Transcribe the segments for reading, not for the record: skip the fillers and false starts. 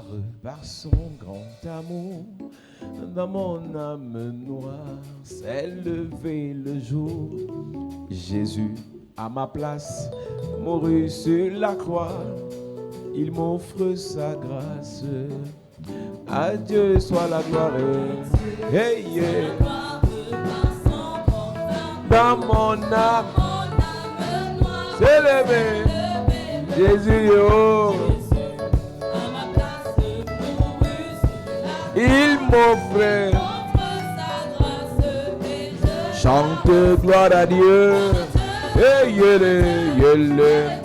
gloire par son grand amour. Dans mon âme noire s'est levé le jour. Jésus, à ma place, mourut sur la croix. Il m'offre sa grâce. À Dieu soit la gloire. Hey, yeah. Dans mon âme, s'est levé Jésus, oh. Il m'offre. Chante gloire à Dieu. Hey, yele, yele.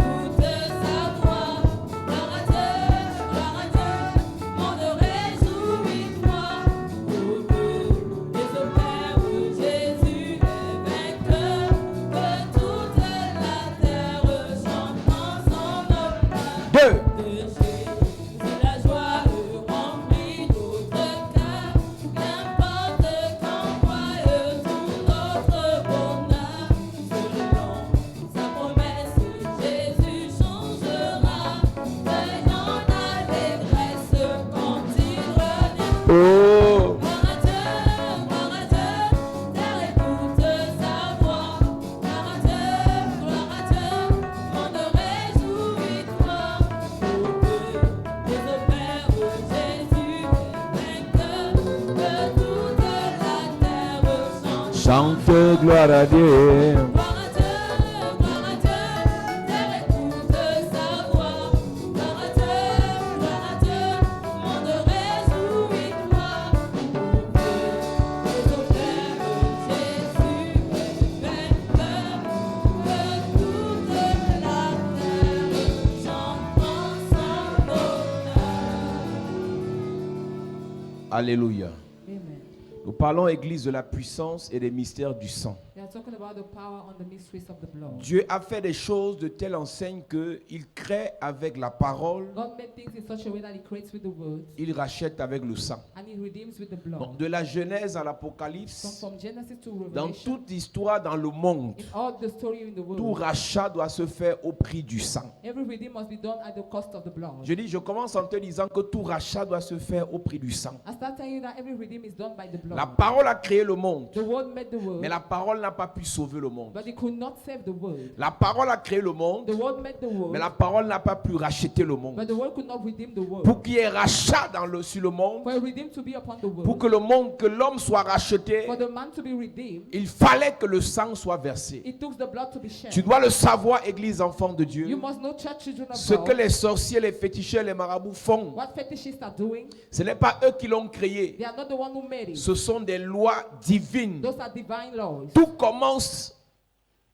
Chante gloire à Dieu. Alléluia. Amen. Nous parlons, Église, de la puissance et des mystères du sang. We are talking about the power and the mysteries of the blood. Dieu a fait des choses de telle enseigne qu'il crée avec la parole, God made things in such a way that He creates with the word il rachète avec le sang. and He redeems with the blood. Donc, de la Genèse à So l'Apocalypse, from Genesis to dans Revelation, toute histoire dans le monde, in all the story in the tout world, rachat doit se faire au prix du sang. every redeem must be done at the cost of the blood. Je commence en te disant que tout rachat doit se faire au prix du sang. I start telling you that every redeem is done by the blood. La parole a créé le monde, The word made the world, mais la parole n'a pas pu sauver le monde. but it could not save the world. La parole a créé le monde, The word made the world, mais la parole n'a pas pu racheter le monde. but the world could not redeem the world. Pour qu'il y ait rachat sur le monde, For a redeem to be upon the pour world, que le monde, que l'homme soit racheté, for the man to be redeemed, il fallait que le sang soit versé. it took the blood to be shed. Tu dois le savoir, Église, enfant de You Dieu. must know, church children of Ce que God, les sorciers, les féticheurs, les marabouts font, what fetishists are doing. ce n'est pas eux qui l'ont créé. They are not the one who made it. Ce sont des lois divines. Those are divine laws. Tout commence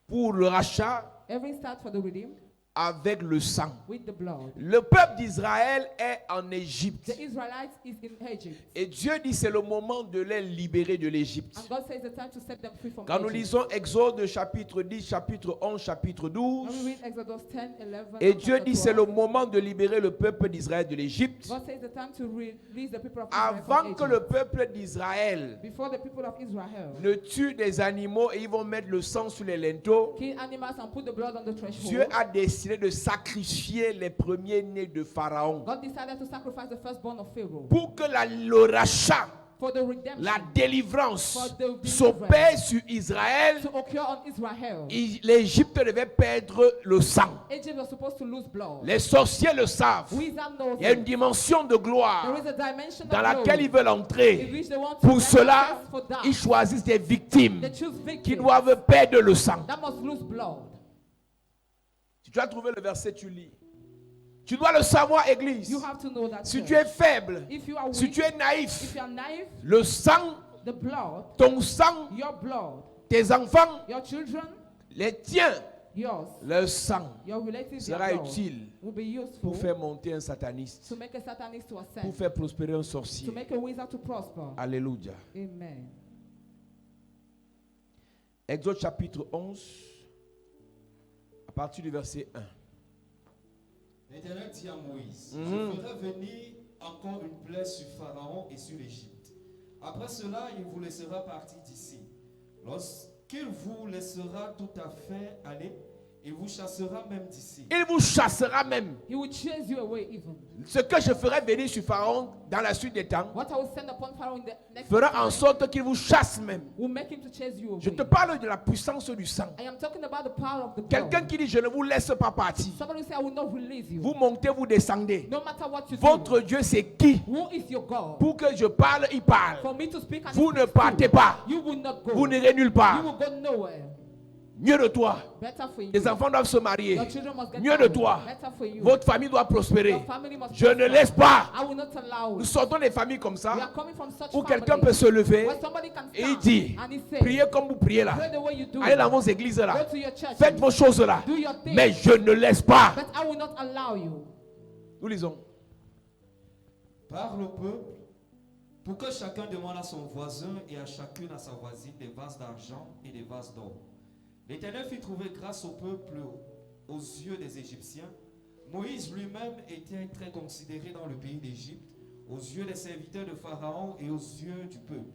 pour le rachat Every start for the redeemed avec le sang. with the blood. Le peuple d'Israël est en Égypte. The Israelites is in Egypt. Et Dieu dit c'est le moment de les libérer de l'Égypte. And God says the time to set them free from Quand nous Egypt. lisons Exode chapitre 10, chapitre 11, chapitre 12, When we read Exodus 10, 11, et and Dieu chapter dit c'est 12, le moment de libérer le peuple d'Israël de l'Égypte. God says the time to release the people of Israel Avant from que Egypt. le peuple d'Israël Before the people of Israel ne tue des animaux et ils vont mettre le sang sur les linteaux, kill animals and put the blood on the threshold, Dieu a décidé de sacrifier les premiers-nés de Pharaon God decided to sacrifice the firstborn of Pharaoh pour que le rachat, for the redemption, la délivrance for the deliverance s'opère sur Israël. to occur on Israel. L'Égypte devait perdre le sang. Egypt was supposed to lose blood. Les sorciers le savent. Wizard knows Il y a une it. dimension de There gloire is a dimension dans of laquelle glory ils veulent in entrer. which they want to Pour get cela, access for that. ils choisissent des victimes They choose qui victims doivent perdre le sang. that must lose blood. Si tu as trouvé le verset, tu lis. Tu dois le savoir, Église. You have to know that. Si church. tu es faible, If you are si weak, tu es if naïf, you are naive, le sang, the blood, ton sang, your blood, tes enfants, your children, les tiens, yours, leur sang your relatives, sera their blood utile will be useful pour faire monter un sataniste, to make a satanist to pour ascend, faire prospérer un to sorcier. make a wizard to prosper. Alléluia. Amen. Exode chapitre 11, à partir du verset 1. L'Éternel dit à Moïse, je ferai venir encore une plaie sur Pharaon et sur l'Égypte. Après cela, il vous laissera partir d'ici. Lorsqu'il vous laissera tout à fait aller, Il vous chassera même d'ici. Il vous chassera même. He will chase you away even. Ce que je ferai venir sur Pharaon dans la suite des temps What I will send upon Pharaoh in the next fera en time sorte qu'il vous chasse même. will make him to chase you away. Je te parle de la puissance du sang. I am talking about the power of the Quelqu'un blood. qui dit je ne vous laisse pas partir. Somebody will say, I will not release you. Vous montez, vous descendez. No matter what you Votre do. Dieu c'est qui? Who is your God? Pour que je parle, il parle. For me to speak and Vous he ne speaks partez too. pas. You will not go. Vous n'irez nulle You part. will go nowhere. Mieux de toi. Better for you. Les enfants doivent se marier. Your children must get Mieux de married. toi. Better for you. Votre famille doit prospérer. Your family must Je ne prosper. laisse pas. I will not allow Nous it. sortons des familles comme We ça are coming from such où quelqu'un family peut se lever where somebody can et il stand dit and he say, priez comme vous priez là. pray the way you do. Allez dans vos églises là. Go to your church. Faites vos choses là. Do your thing. Mais je ne laisse pas. But I will not allow you. Nous lisons. Parle au peuple pour que chacun demande à son voisin et à chacune à sa voisine des vases d'argent et des vases d'or. L'Éternel fit trouver grâce au peuple aux yeux des Égyptiens. Moïse lui-même était très considéré dans le pays d'Égypte, aux yeux des serviteurs de Pharaon et aux yeux du peuple.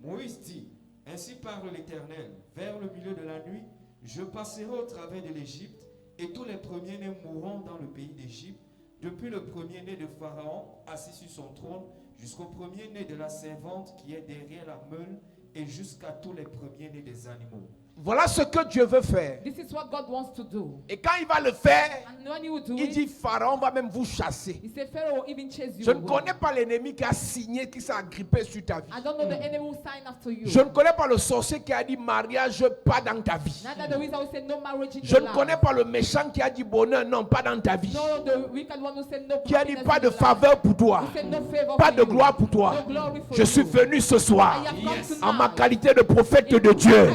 Moïse dit, ainsi parle l'Éternel, vers le milieu de la nuit, je passerai au travers de l'Égypte, et tous les premiers-nés mourront dans le pays d'Égypte, depuis le premier-né de Pharaon assis sur son trône, jusqu'au premier-né de la servante qui est derrière la meule, et jusqu'à tous les premiers-nés des animaux. Voilà ce que Dieu veut faire. This is what God wants to do. Et quand il va le faire, And when you do il it, dit Pharaon va même vous chasser. he said Pharaoh will even chase you Je ne away. connais pas l'ennemi qui a signé, qui s'est agrippé sur ta vie. I don't know the enemy will sign after you. Je ne connais pas le sorcier qui a dit mariage pas dans ta vie. Neither the wizard will say no marriage in Je your ne life. connais pas le méchant qui a dit bonheur, non, pas dans ta vie. No, the wicked one will say no Qui a dit happiness pas in de your life. faveur pour toi, He said no favor pas for de you. gloire pour toi. No glory for Je suis you. venu ce soir I have come tonight. en ma qualité de prophète de Dieu.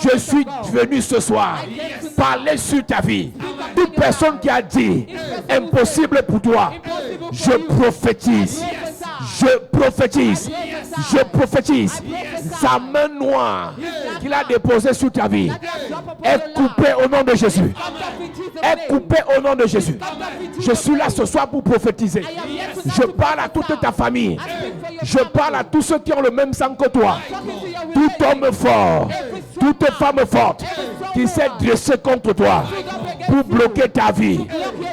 Je suis venu ce soir parler sur ta vie. Toute personne qui a dit impossible pour toi, je prophétise. Je prophétise. Je prophétise. Sa main noire qu'il a déposée sur ta vie est coupée au nom de Jésus. Est coupée au nom de Jésus. Je suis là ce soir pour prophétiser. Je parle à toute ta famille. Je parle à tous ceux qui ont le même sang que toi. Tout homme fort, toute femme forte qui s'est dressée contre toi pour bloquer ta vie,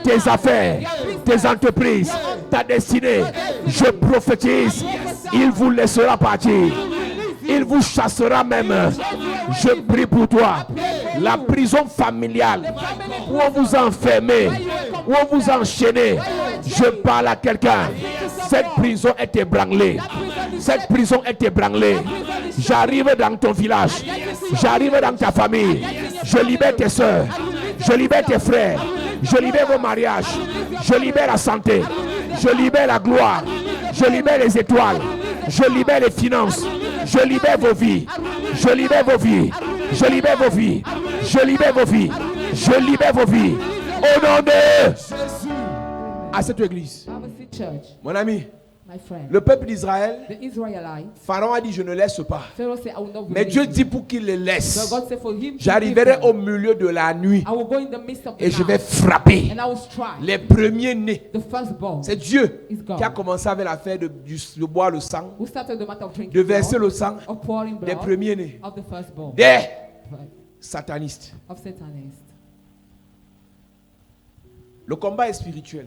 tes affaires, tes entreprises, ta destinée. Je prophétise, il vous laissera partir. Il vous chassera même. Je prie pour toi. La prison familiale où on vous a enfermé, où on vous a enchaîné. Je parle à quelqu'un. Cette prison est ébranlée. Cette prison est ébranlée. J'arrive dans ton village. J'arrive dans ta famille. Je libère tes soeurs. Je libère tes frères. Je libère vos mariages. Je libère la santé. Je libère la gloire. Je libère les étoiles. Je libère les finances. Je libère vos vies. Je libère vos vies. Je libère vos vies. Je libère vos vies. Je libère vos vies. Au nom de Jésus. À cette église. Pharmacy Church, Mon ami, my friend. le peuple d'Israël, The Israelites, Pharaon a dit je ne laisse pas. Pharaoh said, I will not Mais release Dieu you. dit pour qu'il le So laisse. God said for him to J'arriverai give au them. milieu de la nuit I will go in the midst of the et je vais night, frapper and I will strike les premiers-nés. the firstborn. C'est Dieu Is God. qui a commencé avec l'affaire de boire le sang, Who started the matter of drinking de verser blood, le sang of pouring des blood premiers-nés, of the firstborn, des right, satanistes. of Satanists. Le combat est spirituel.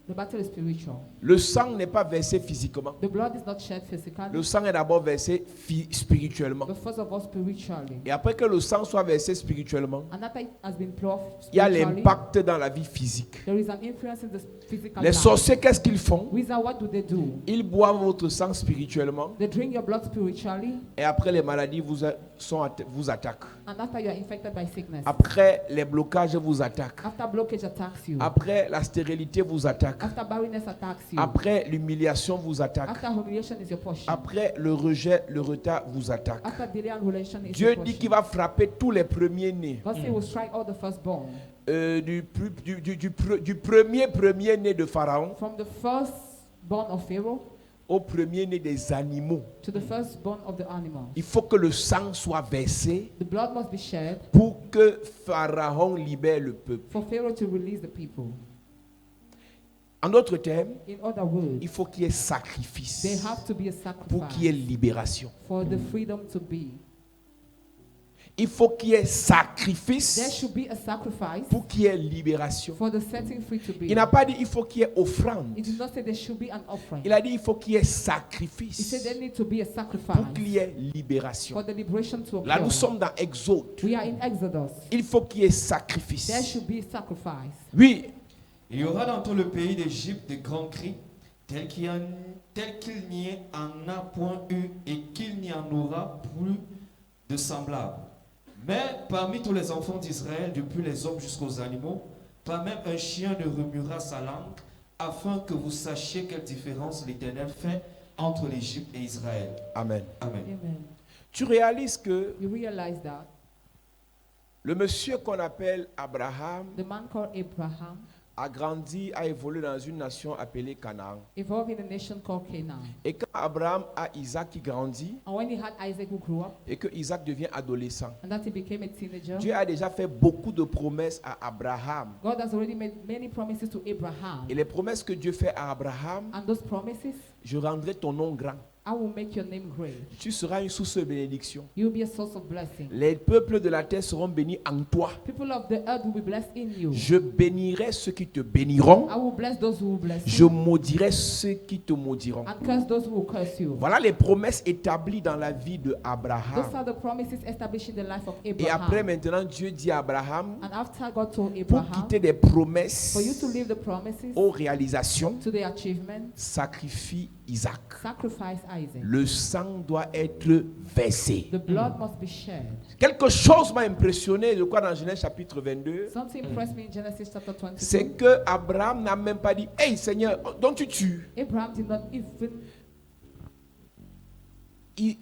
The battle is spiritual. Le sang n'est pas versé physiquement. The blood is not shed physically, Le sang est d'abord versé spirituellement. but first of all spiritually. Et après que le sang soit versé spirituellement, And after it has been poured il y a spiritually, l'impact dans la vie physique. there is an influence in the physical Les life. sorciers, qu'est-ce qu'ils font? Wizards, what do they do? Ils boivent votre sang spirituellement They drink your blood spiritually, et après les maladies vous attaquent. and after you are infected by sickness, Après les blocages vous attaquent. after blockage attacks you, Après la stérilité vous attaque. after barrenness attacks you, Après l'humiliation vous attaque. after humiliation is your portion, Après le rejet, le retard vous attaque. after delay and relation is Dieu your dit portion. qu'il va frapper tous les premiers-nés. God said he will strike all the firstborn, Du premier-né de Pharaon from the firstborn of Pharaoh au premier-né des animaux. to the firstborn of the animals. Il faut que le sang soit versé The blood must be shed pour que Pharaon libère le peuple. for Pharaoh to release the people. En d'autres termes, In other words, il faut qu'il y ait there sacrifice have to be a pour qu'il y ait sacrifice libération. for the freedom to be. il faut qu'il y ait there sacrifice should be a sacrifice pour qu'il y ait libération. for the setting free to be. Il n'a pas dit il faut qu'il y ait offrande. It did not say there should be an offering. Il a dit il faut qu'il y ait He said sacrifice there need to be a pour sacrifice qu'il y ait libération. for the liberation to Là, occur. nous sommes dans Exode. We are in Exodus. Il faut qu'il y ait There sacrifice. should be sacrifice. Oui, Il y aura dans tout le pays d'Égypte de grands cris, tels qu'il n'y en a point eu et qu'il n'y en aura plus de semblables. Mais parmi tous les enfants d'Israël, depuis les hommes jusqu'aux animaux, pas même un chien ne remuera sa langue, afin que vous sachiez quelle différence l'Éternel fait entre l'Égypte et Israël. amen. Amen. Amen. Tu réalises que You realize that le monsieur qu'on appelle Abraham the man called Abraham a grandi, a évolué dans une nation appelée Canaan. evolved in a nation called Canaan. Et quand Abraham a Isaac qui grandit And when he had Isaac who grew up et que Isaac devient adolescent, and that he became a teenager, Dieu a déjà fait beaucoup de promesses à Abraham. God has already made many promises to Abraham. Et les promesses que Dieu fait à Abraham, And those promises, je rendrai ton nom grand. I will make your name great. Tu seras une source de bénédiction. You will be a source of blessing. Les peuples de la terre seront bénis en toi. People of the earth will be blessed in you. Je bénirai ceux qui te béniront. I will bless those who will bless Je you maudirai ceux qui te maudiront. and curse those who will curse you. Voilà les promesses établies dans la vie de Those Abraham. are the promises established in the life of Et après Abraham. maintenant, Dieu dit à Abraham, And after God told pour Abraham, quitter des promesses for you to leave the promises aux réalisations, to the achievement, sacrifie Isaac. sacrifice Isaac. Le sang doit être versé. The blood must be shed. Quelque chose m'a impressionné, je crois dans Genèse chapitre 22, Something impressed me in Genesis chapter c'est 22. que Abraham n'a même pas dit, hey Seigneur, donc tu tues. Abraham did not even,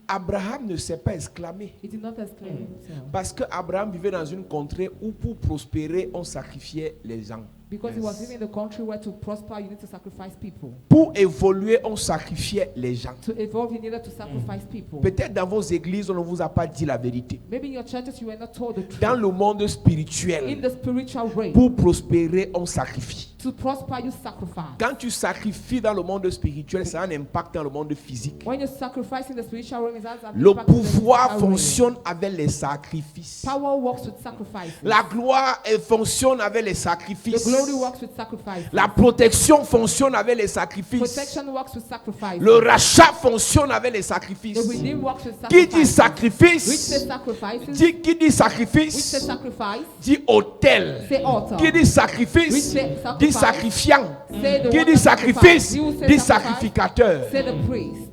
Abraham ne s'est pas exclamé. he did not exclaim himself. Parce que Abraham vivait dans une contrée où pour prospérer, on sacrifiait les gens. Because he was living in the country where to prosper, you need to sacrifice people. Pour évoluer, on sacrifiait les gens. To evolve, you needed to sacrifice people. Peut-être dans vos églises, on ne vous a pas dit la vérité. Maybe in your churches, you were not told the truth. Dans le monde In spirituel, the spiritual realm, pour prospérer, on sacrifie. to prosper, you sacrifice. Quand tu sacrifies dans le monde spirituel, ça a un impact dans le monde physique. When you sacrifice in the spiritual realm, it has an Le impact in the pouvoir physical realm. fonctionne avec les sacrifices. Power works with sacrifices. La gloire fonctionne avec les The sacrifices. glory works with sacrifices. La protection fonctionne avec les sacrifices. Protection works with sacrifices. Le rachat fonctionne avec les The sacrifices. redeem works with Qui dit sacrifices. Which says sacrifice, sacrifices. qui dit Which says sacrifice, sacrifice. dit autel. Say altar. Qui dit Which sacrifice, say dit sacrifice. sacrifiant. Say the Qui one dit that sacrifice, You say dit sacrifice. sacrificateur. Say the priest.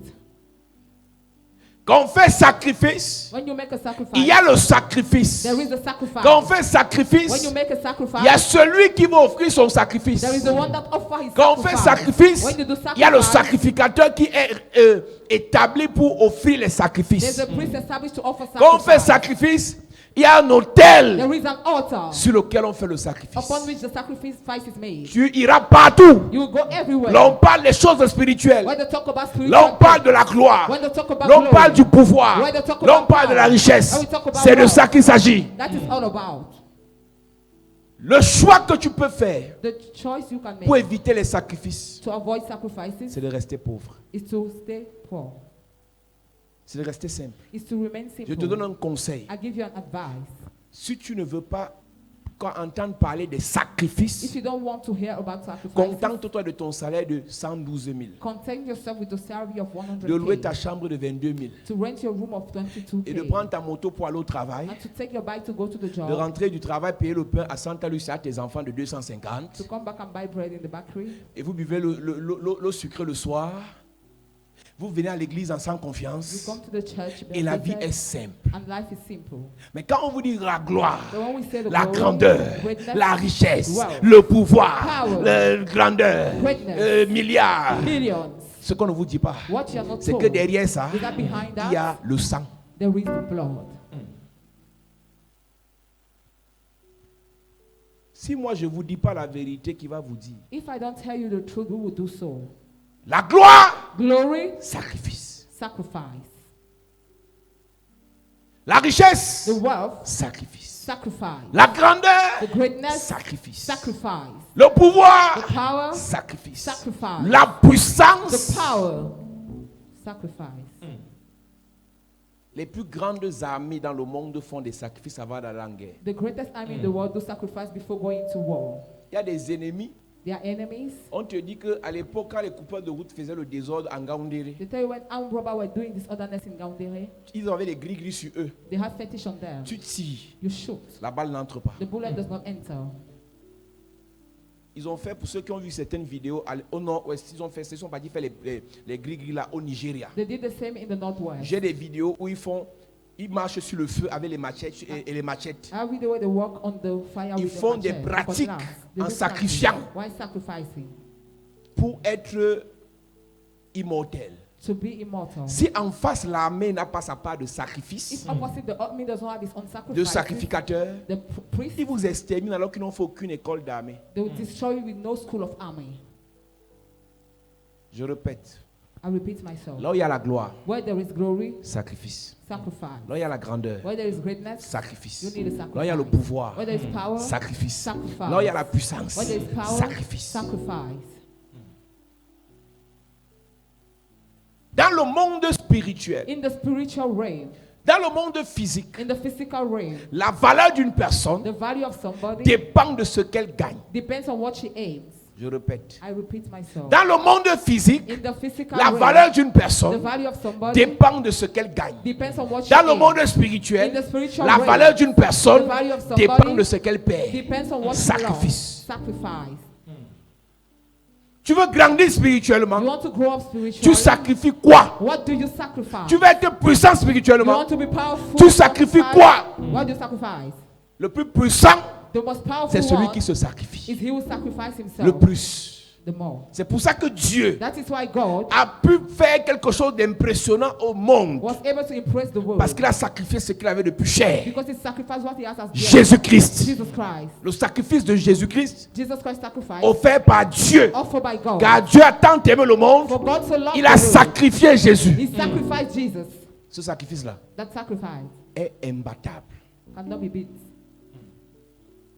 Quand on fait sacrifice, When you make a sacrifice, il y a le sacrifice. there is a sacrifice. Quand on fait When sacrifice, you make a sacrifice, il y a celui qui va offrir son sacrifice. there is the one that offers his Quand on fait sacrifice, When you do il y a le sacrifice, sacrificateur qui est établi pour offrir les there's sacrifices. a priest established to offer Quand on fait sacrifice. sacrifice, il y a un autel There is an altar sur lequel on fait le sacrifice. upon which the sacrifice is made. Tu iras partout. You will go everywhere. Là, on parle des choses spirituelles. When they talk about Là, spiritual on parle de la gloire. When they talk about Là, on glory, parle du pouvoir. When they talk Là, on about parle de la power, richesse. when we talk about C'est de wealth, ça qu'il s'agit. that is all about. Le choix que tu peux faire The choice you can pour make éviter les sacrifices, to avoid sacrifices c'est de rester pauvre. is to stay poor. C'est de rester simple. Is to remain Je te donne simple. un conseil. I give you an advice. Si tu ne veux pas entendre parler des sacrifices, If you don't want to hear about sacrifices, contente-toi de ton salaire de 112 000. content yourself with the salary of De louer ta 100K, chambre de 22 000. to rent your room of Et de 22K, prendre ta moto pour aller au travail. and to take your bike to go to the De job, rentrer du travail, payer le pain à Santa Lucia à tes enfants de 250. to come back and buy bread in the bakery, Et vous buvez l'eau sucrée le soir. Vous venez à l'église en sans you confiance. come to the church, Et la vie est benefited, simple. and life is simple. Mais quand on vous dit la gloire, So when we say the la glory, grandeur, greatness, la richesse, wealth, le pouvoir, power, la grandeur, greatness, milliards, millions, ce qu'on ne vous dit pas, what you are not c'est told que derrière ça, is that behind il y that, a le sang. there is the blood. Si moi je ne vous dis pas la vérité, qui va vous dire? If I don't tell you the truth, who will do so? La gloire, Glory, sacrifice. sacrifice. La richesse, The wealth, sacrifice. sacrifice. La grandeur, The greatness, sacrifice. sacrifice. Le pouvoir, The power, sacrifice. sacrifice. La puissance, The power, sacrifice. Les plus grandes armées dans le monde font des sacrifices avant d'aller en guerre. The greatest army in the world do sacrifice before going to war. Il y a des ennemis. They are enemies. On te dit qu'à l'époque, quand les coupeurs de route faisaient le désordre en Gaoundéré, They tell you when armed robbers were doing this otherness in Gaoundéré, ils avaient des gris-gris sur eux. they have fetish on them. Tu tires, You shoot. la balle n'entre pas. The bullet does not enter. Ils ont fait, pour ceux qui ont vu certaines vidéos au nord-ouest, ils sont partis faire les gris-gris là au Nigeria. They did the same in the northwest. J'ai des vidéos où ils marchent sur le feu avec les machettes et les machettes. I read the way they walk on the fire Ils with font the des machete, pratiques cutlass. en They do practice. sacrifiant Why sacrificing? pour être immortel. To be immortal. Si en face l'armée n'a pas sa part de If sacrifice, opposite the army does not have its own de sacrifice, sacrificateurs, the priest, ils vous exterminent alors qu'ils n'ont fait aucune école d'armée. they will destroy you with no school of army. Je répète, I repeat myself. là où il y a la gloire, Where there is glory, sacrifice. sacrifice. Là où il y a la grandeur, Where there is greatness, sacrifice. you need a sacrifice. Là où il y a le pouvoir, Where there is power, sacrifice. sacrifice. Là où il y a la puissance, Where there is power, sacrifice. sacrifice. Dans le monde spirituel, In the spiritual realm, dans le monde physique, in the physical realm, la valeur d'une personne the value of somebody dépend de ce qu'elle gagne. depends on what she aims. Je répète. I repeat myself. Dans le monde physique, In the physical la realm, valeur d'une the personne value of somebody dépend de ce qu'elle gagne. depends on what she Dans le aims. monde spirituel, In the spiritual la realm, valeur d'une personne the value of somebody dépend de ce qu'elle paie. depends on what Sacrifice. she loves. Sacrifice. Tu veux grandir You spirituellement, want to grow up spiritually? tu sacrifies quoi? What do you sacrifice? Tu veux être puissant You spirituellement, want to be powerful? tu sacrifies quoi? What do you sacrifice? Le plus puissant, The most powerful c'est celui one qui se sacrifie. is he who sacrifices himself Le plus. the more. C'est pour ça que Dieu That is why God a pu faire quelque chose d'impressionnant au monde. was able to impress the world. Parce qu'il a sacrifié ce qu'il avait de plus cher. Because he sacrificed what he has as dear. Jésus-Christ. Jesus Christ. Le sacrifice de Jésus-Christ Jesus Christ sacrifice offert par Dieu. offered by God. Car Dieu a tant aimé le monde, For God so loved il the a world, sacrifié Jésus. he sacrificed Jesus. Ce sacrifice-là That sacrifice est imbattable. cannot be beat.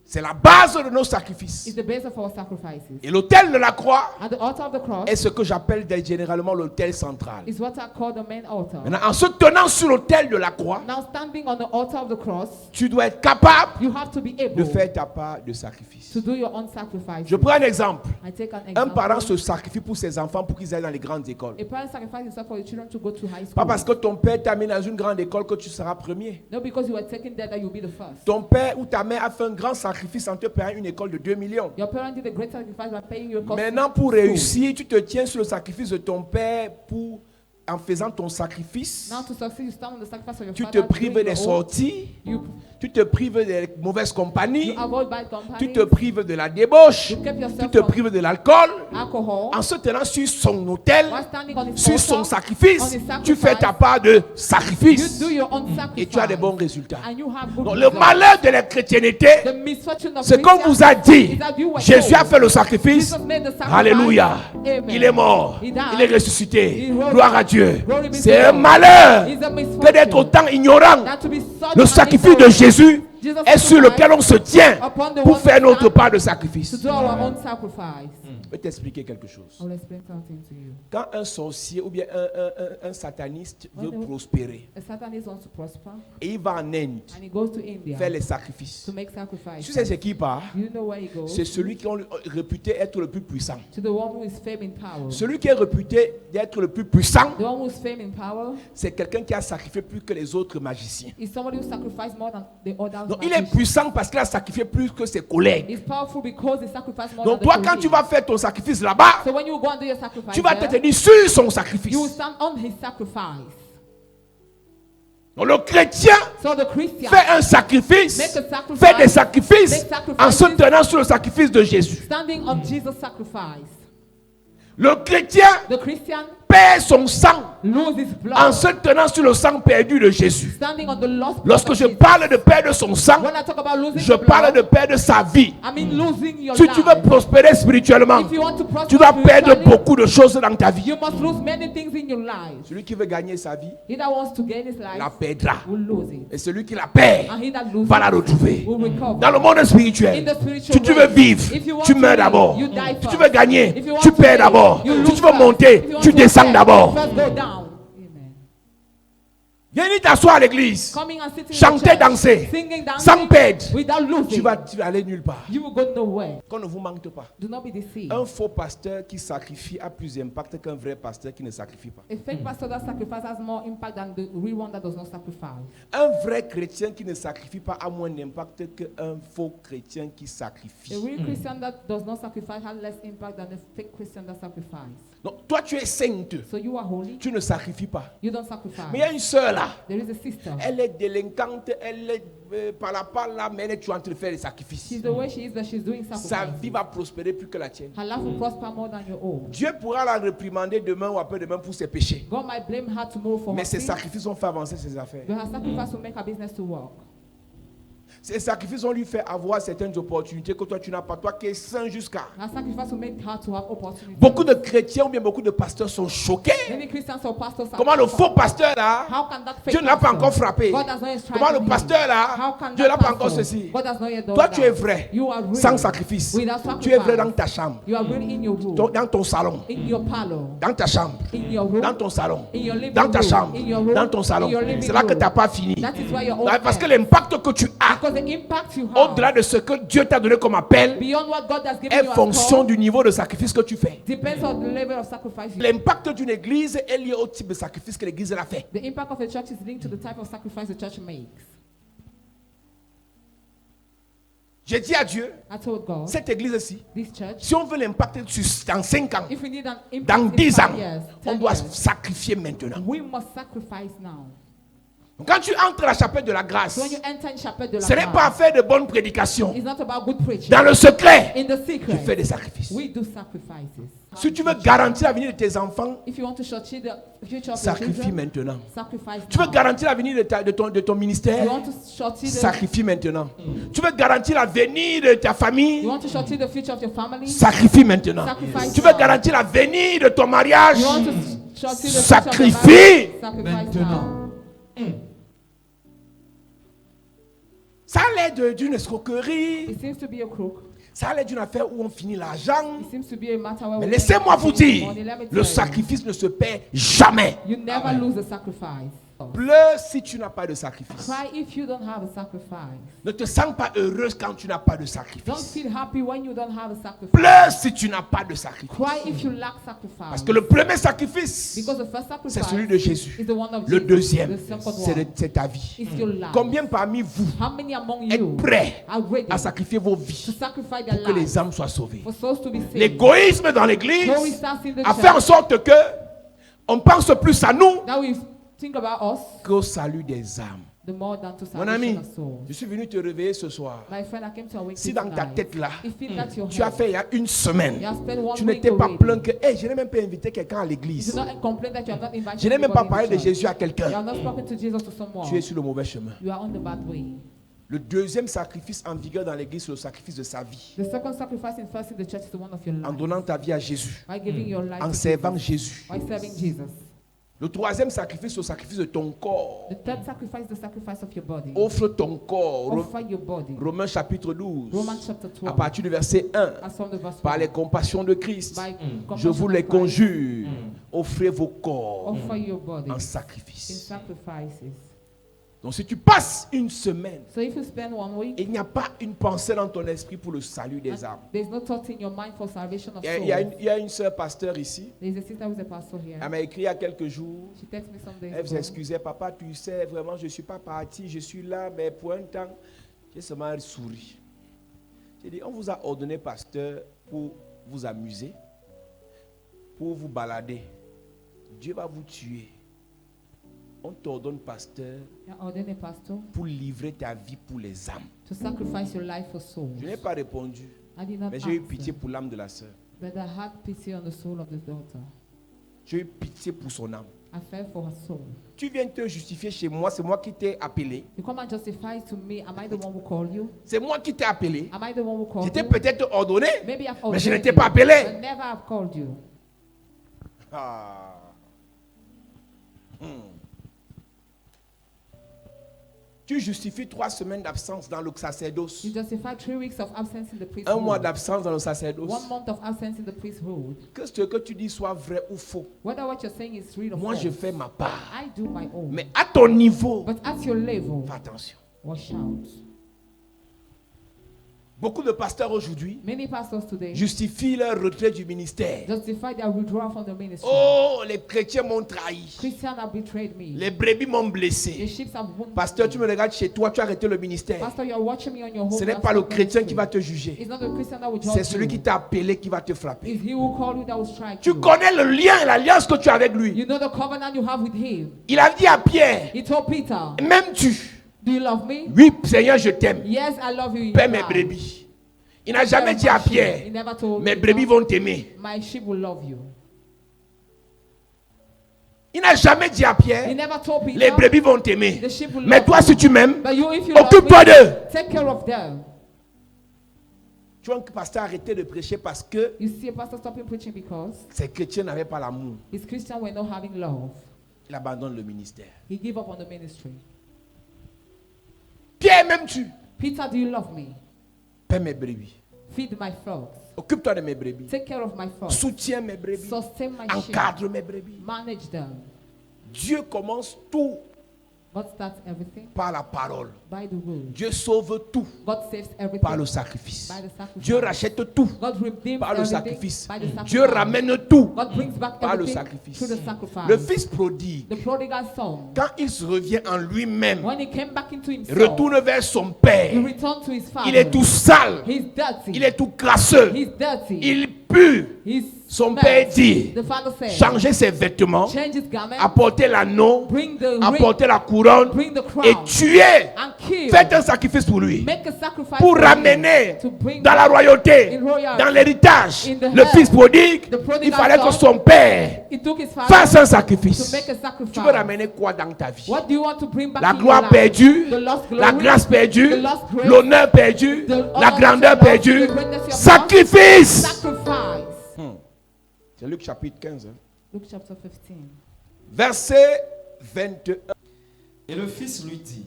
C'est la base de nos sacrifices. It's the base of our sacrifices. Et l'autel de la croix And the altar of the cross est ce que j'appelle généralement l'autel central. is what I call the main altar. Maintenant, en se tenant sur l'autel de la croix, Now standing on the altar of the cross, tu dois être capable you have to be de able faire ta part de sacrifice. to do your own sacrifice. Je prends un exemple. I take an Un example. parent se sacrifie pour ses enfants pour qu'ils aillent dans les grandes écoles. A parent sacrifices himself for your children to go to high school. Pas parce que ton père t'a mis dans une grande école que tu seras premier. No, because you were taken there that you'll be the first. Ton père ou ta mère a fait un grand sacrifice en te payant une école de 2 millions. Your parent did a great sacrifice by paying your cost. Maintenant, pour réussir, tu te tiens sur le sacrifice de ton père en faisant ton sacrifice. Now to succeed, you stand on the sacrifice of your Tu father. te prives doing des your own. sorties. You Tu te prives des mauvaises compagnies. You avoid bad company. Tu te prives de la débauche. You keep yourself Tu te from prives de l'alcool. alcohol. En se tenant sur son autel, While standing on his sur son altar, sacrifice, on his sacrifice, tu fais ta part de you sacrifice. do your own sacrifice. Et tu as des bons résultats. And you have good Donc, le results. malheur de la chrétienté, The misfortune of c'est qu'on vous a dit, is that you were Jésus told. a fait le sacrifice. Jesus made the sacrifice. Alléluia. Amen. Il est mort. He died. Il est ressuscité. He rose. Gloire à Dieu. Glory be to C'est un God. malheur It's a misfortune. que d'être autant ignorant. That to be such Le an sacrifice de ignorant. Jésus Jesus est sur lequel on se tient upon the pour one faire we notre stand part de to sacrifice. do our own sacrifice. Je vais t'expliquer quelque chose. I will explain something to you. Quand un sorcier ou bien un sataniste veut When the- prospérer A Satanist wants to prosper, et il va en Inde and he goes to India faire les sacrifices. to make sacrifice. Tu sais c'est qui part? You know where he goes? C'est celui qui est réputé être le plus puissant. To the one who is famed in power. Celui qui est réputé d'être le plus puissant, The one who is famed in power c'est quelqu'un qui a sacrifié plus que les autres magiciens. is somebody who sacrificed more than the others. Donc il est puissant parce qu'il a sacrifié plus que ses collègues. He's powerful because he sacrificed more Donc than toi the quand tu colleagues. vas faire ton sacrifice là-bas, So when you go and do your sacrifice, tu vas te there, tenir sur son sacrifice. you will stand on his sacrifice. Donc le chrétien So the Christian fait un sacrifice, make a sacrifice, fait des sacrifices make sacrifices, en se tenant sur le sacrifice de Jésus. standing on Jesus' sacrifice. Le chrétien The Christian perd son sang loses his blood, en se tenant sur le sang perdu de Jésus. standing on the lost blood Lorsque of je Jesus. parle de perdre son sang, When I talk about losing je the parle de blood, perdre sa vie. I mean losing your Si life. tu veux prospérer spirituellement, If you want to prosper tu dois perdre spiritually, beaucoup de choses dans ta vie. you must lose many things in your life. Celui qui veut gagner sa vie, He that wants to gain his life la perdra. will lose it. Et celui qui la perd And he that loses va la retrouver. will recover. Dans le monde spirituel, In the spiritual si tu veux realm, vivre, if you want tu to meurs live, d'abord. you die Si tu first. veux gagner, If you want tu to perds live, d'abord. you Si lose tu veux first. monter, If you want tu to descends fail, d'abord. first go down. Amen. Viens t'asseoir à l'église. coming and sitting in Chanter, the church, danser. singing, Sans dancing, perdre. without Tu losing, vas aller nulle part. you will go nowhere. Qu'on ne vous manque pas. Do not be deceived. Un faux pasteur qui sacrifie a plus d'impact qu'un vrai pasteur qui ne sacrifie pas. A fake pastor that sacrifices has more impact than the real one that does not sacrifice. Un vrai chrétien qui ne sacrifie pas a moins d'impact qu'un faux chrétien qui A sacrifie. real Christian that does not sacrifice has less impact than a fake Christian that sacrifices. Donc toi tu es sainte, So you are holy, tu ne sacrifies pas. you don't sacrifice. Mais il y a une sœur là, There is a sister. elle est délinquante, elle est par là, mais elle est en train de faire des sacrifices. She's the way she is that she's doing Sa sacrifice. vie va prospérer plus que la tienne. Her life will prosper more than your own. Dieu pourra la réprimander demain ou après-demain pour ses péchés. God might blame her tomorrow for Mais her ses sin, sacrifices vont faire avancer ses affaires. but her sacrifice will make her business to work. Ces sacrifices vont lui faire avoir certaines opportunités que toi tu n'as pas. Toi qui es saint jusqu'à. Her sacrifice will make her to have opportunities. Beaucoup de chrétiens ou bien beaucoup de pasteurs sont choqués. Many Christians or pastors are Comment le faux pasteur là, How can that fake Dieu ne l'a pas pastor? encore frappé. God has not yet Comment le stricken pasteur him. là, How can Dieu that n'a pas encore pastor? ceci. God has not yet done Toi that. tu es vrai, You are real. sans sacrifice. Without Tu es vrai sacrifice. dans ta chambre, You are real in your room, dans ton salon, in your parlor, dans ta chambre, in your room, dans ton salon, in your living dans ta room, chambre, in your room, dans ton salon. in your living C'est là que room. tu n'as pas fini. That is why you're all Parce que there. l'impact que tu as, Because the impact you have, au-delà de ce que Dieu t'a donné comme appel, beyond what God has given est you as fonction call, du niveau de sacrifice que tu fais. depends on the level of sacrifice you L'impact d'une église est lié au type de sacrifice que l'église a fait. The impact of a church is linked to the type of sacrifice the church makes. J'ai dit à Dieu, I told God, cette église-ci, this church, si on veut l'impact dans 5 ans, if we need an dans impact 10 in ans, 5 years, on 10 doit years, sacrifier maintenant. we must sacrifice now. Donc, quand tu entres à la chapelle de la So grâce, when you enter in chapel de la ce n'est pas grâce, faire de bonnes prédications. it's not about good preaching. Dans le secret, In the tu secret, fais des sacrifices. we do sacrifices. Si tu veux garantir l'avenir de tes enfants, If you want to shortchange the future of your sacrifie children, maintenant. sacrifice Tu veux now. garantir l'avenir de ton ministère, You want to shortchange the, sacrifie maintenant. Tu veux garantir l'avenir de ta you famille, want to shortchange the future of your family. sacrifie maintenant. Sacrifice Tu veux now. garantir l'avenir de ton mariage, You want to shortchange the future of your sacrifie marriage. Sacrifice maintenant. now. Ça a l'air d'une escroquerie, It seems to be a crook. ça a l'air d'une affaire où on finit l'argent. It seems to be a matter where Mais we laissez-moi vous dire, money. Let me le tell you, sacrifice ne se paie jamais. you never lose the sacrifice. Pleure si tu n'as pas de sacrifice. Cry if you don't have a sacrifice. Ne te sens pas heureuse quand tu n'as pas de Don't sacrifice. feel happy when you don't have a sacrifice. Pleure si tu n'as pas de sacrifice. Cry if you lack sacrifice. Parce que le premier sacrifice, Because the first sacrifice c'est celui de Jésus. is the one of Le Jesus. deuxième, The second c'est one c'est ta vie. is your life. Combien parmi vous How many among êtes you prêts are ready à sacrifier vos to vies sacrifice pour their que les lives âmes soient sauvées? for souls to be saved? L'égoïsme dans l'église So we start in the a fait en church sorte que on pense plus à nous that we think about us qu'au salut des âmes. the more than to Mon ami, salvation of souls. je suis venu te réveiller ce soir. My friend, I came to awake Si you dans ta tonight. tête là, If it that your tu as head, fait il y a une semaine, you have spent one tu week n'étais pas already. plein que, hey, je n'ai même pas invité quelqu'un à You l'église. do not complain that you have not invited Je n'ai même pas anybody parlé in de church. Jésus à You quelqu'un. have not spoken to Jesus to someone. Tu es sur le mauvais chemin. You are on the bad way. Le deuxième sacrifice en vigueur dans l'église, c'est le sacrifice de sa vie. The second sacrifice in first in the church is the one of your En life. donnant ta vie à Jésus. By giving your life En to servant Jesus. Jésus. By serving Jesus. Le troisième sacrifice, c'est le sacrifice de ton corps. The third sacrifice is the sacrifice of your body. Offre ton corps. Offer your body. Romains chapitre 12. Romans chapter À 12. partir du verset 1. As from the verse Par 1. les compassions de Christ, By je vous compassion les of Christ, conjure. Offrez vos corps offer your body en in sacrifice. sacrifices. Donc si tu passes une semaine, So if you spend 1 week, il n'y a pas une pensée dans ton esprit pour le salut des âmes. there's no thought in your mind for salvation of Il y a souls. il y a une sœur pasteur ici. There's a sister who's a pastor here. Elle m'a écrit il y a quelques jours. She texted me some days Elle ago. s'excusait, papa, tu sais, vraiment, je ne suis pas parti, je suis là, mais pour un temps, j'ai seulement souri. J'ai dit, on vous a ordonné pasteur pour vous amuser, pour vous balader. Dieu va vous tuer. On t'ordonne pasteur You're ordained a pastor pour livrer ta vie pour les âmes. to sacrifice your life for souls. Je n'ai pas répondu, I did not mais j'ai eu answer, pitié pour l'âme de la sœur. but I had pity on the soul of the daughter. J'ai eu pitié pour son âme. I felt for her soul. Tu viens te justifier chez moi, c'est moi qui t'ai appelé. You come and justify to me, am I the one who called you? C'est moi qui t'ai appelé. Am I the one who called J'étais you? peut-être ordonné, Maybe I've mais je ordained n'étais you, pas appelé. but never have called you. Ah. Tu justifies 3 semaines d'absence dans le sacerdoce. You justify 3 weeks of absence in the 1 mois priesthood. d'absence dans le sacerdoce. 1 month of absence in the priesthood. Que ce que tu dis soit vrai ou faux. Whether what you're saying is real or Moi, false, je fais ma part. I do my own. Mais à ton niveau, But at your level, fais attention. watch out. Beaucoup de pasteurs aujourd'hui Many pastors today justifient leur retrait du ministère. justify their withdrawal from the ministry. Oh, les chrétiens m'ont trahi. Christians have betrayed me. Les brebis m'ont The blessé. sheep have wounded Pasteur, me. tu me regardes chez toi, tu as arrêté le ministère. Pastor, you're watching me on your home. Ce n'est I've pas le stopped chrétien ministry. qui va te juger. It's not the Christian that will judge C'est celui you. qui t'a appelé qui va te frapper. It's he who called you that will strike Tu you. connais le lien et l'alliance que tu as avec lui. You know the covenant you have with him. Il a dit à Pierre, He told Peter, m'aimes-tu? do you love me? Oui, Seigneur, je t'aime. Yes, I love you. he Paie mes replied. brebis. Il n'a jamais dit à He Pierre, never told mes Peter, brebis vont t'aimer. my sheep will love you. Il n'a jamais dit à He Pierre, never told Peter, les brebis vont t'aimer. the sheep will Mais love toi, you. si tu m'aimes, But you, if you love occupe-toi me, d'eux. take care of them. Tu vois que le pasteur a arrêté de prêcher parce que You see a pastor stopping preaching because ces chrétiens n'avaient pas l'amour. his Christians were not having love. Il abandonne le ministère. He gave up on the ministry. Pierre, m'aimes-tu? Peter, do you love me? Paie mes brebis. Feed my flocks. Occupe-toi de mes brebis. Take care of my flocks. Soutiens mes brebis. Sustain my sheep. Encadre mes brebis. Manage them. Dieu commence tout God starts everything par la parole. by the word. Dieu sauve tout God saves everything par le sacrifice. by the sacrifice. Dieu rachète tout God redeems par le everything sacrifice. by the sacrifice. Dieu ramène tout God brings back par le everything sacrifice. through the sacrifice. Le fils prodigue, The prodigal son, quand il se revient en lui-même, when he came back into himself, retourne vers son he père. returned to his father. Il est tout sale, He's dirty. il est tout crasseux, He's dirty. il pue. He's Son smells. père dit, The father said, changez ses vêtements, change his garment, apportez l'anneau, bring the ring, apportez la couronne bring the crown, et tuez. and kill. Faites un sacrifice pour lui. Make a sacrifice Pour for him, ramener to bring dans la royauté, in royalty, dans l'héritage, in the le head, fils prodigue, the prodigal il fallait que son, son père He took his father fasse un to sacrifice. make a sacrifice. Tu veux ramener quoi dans ta vie? What do you want to bring back La in gloire your life? perdue, The lost glory, la grâce perdue, the lost grace, l'honneur perdu, the la honor grandeur you lost, perdue. the greatness you have Sacrifice. lost. Sacrifice. C'est Luc chapitre 15, Luke chapter 15. verset 21. Et le fils lui dit,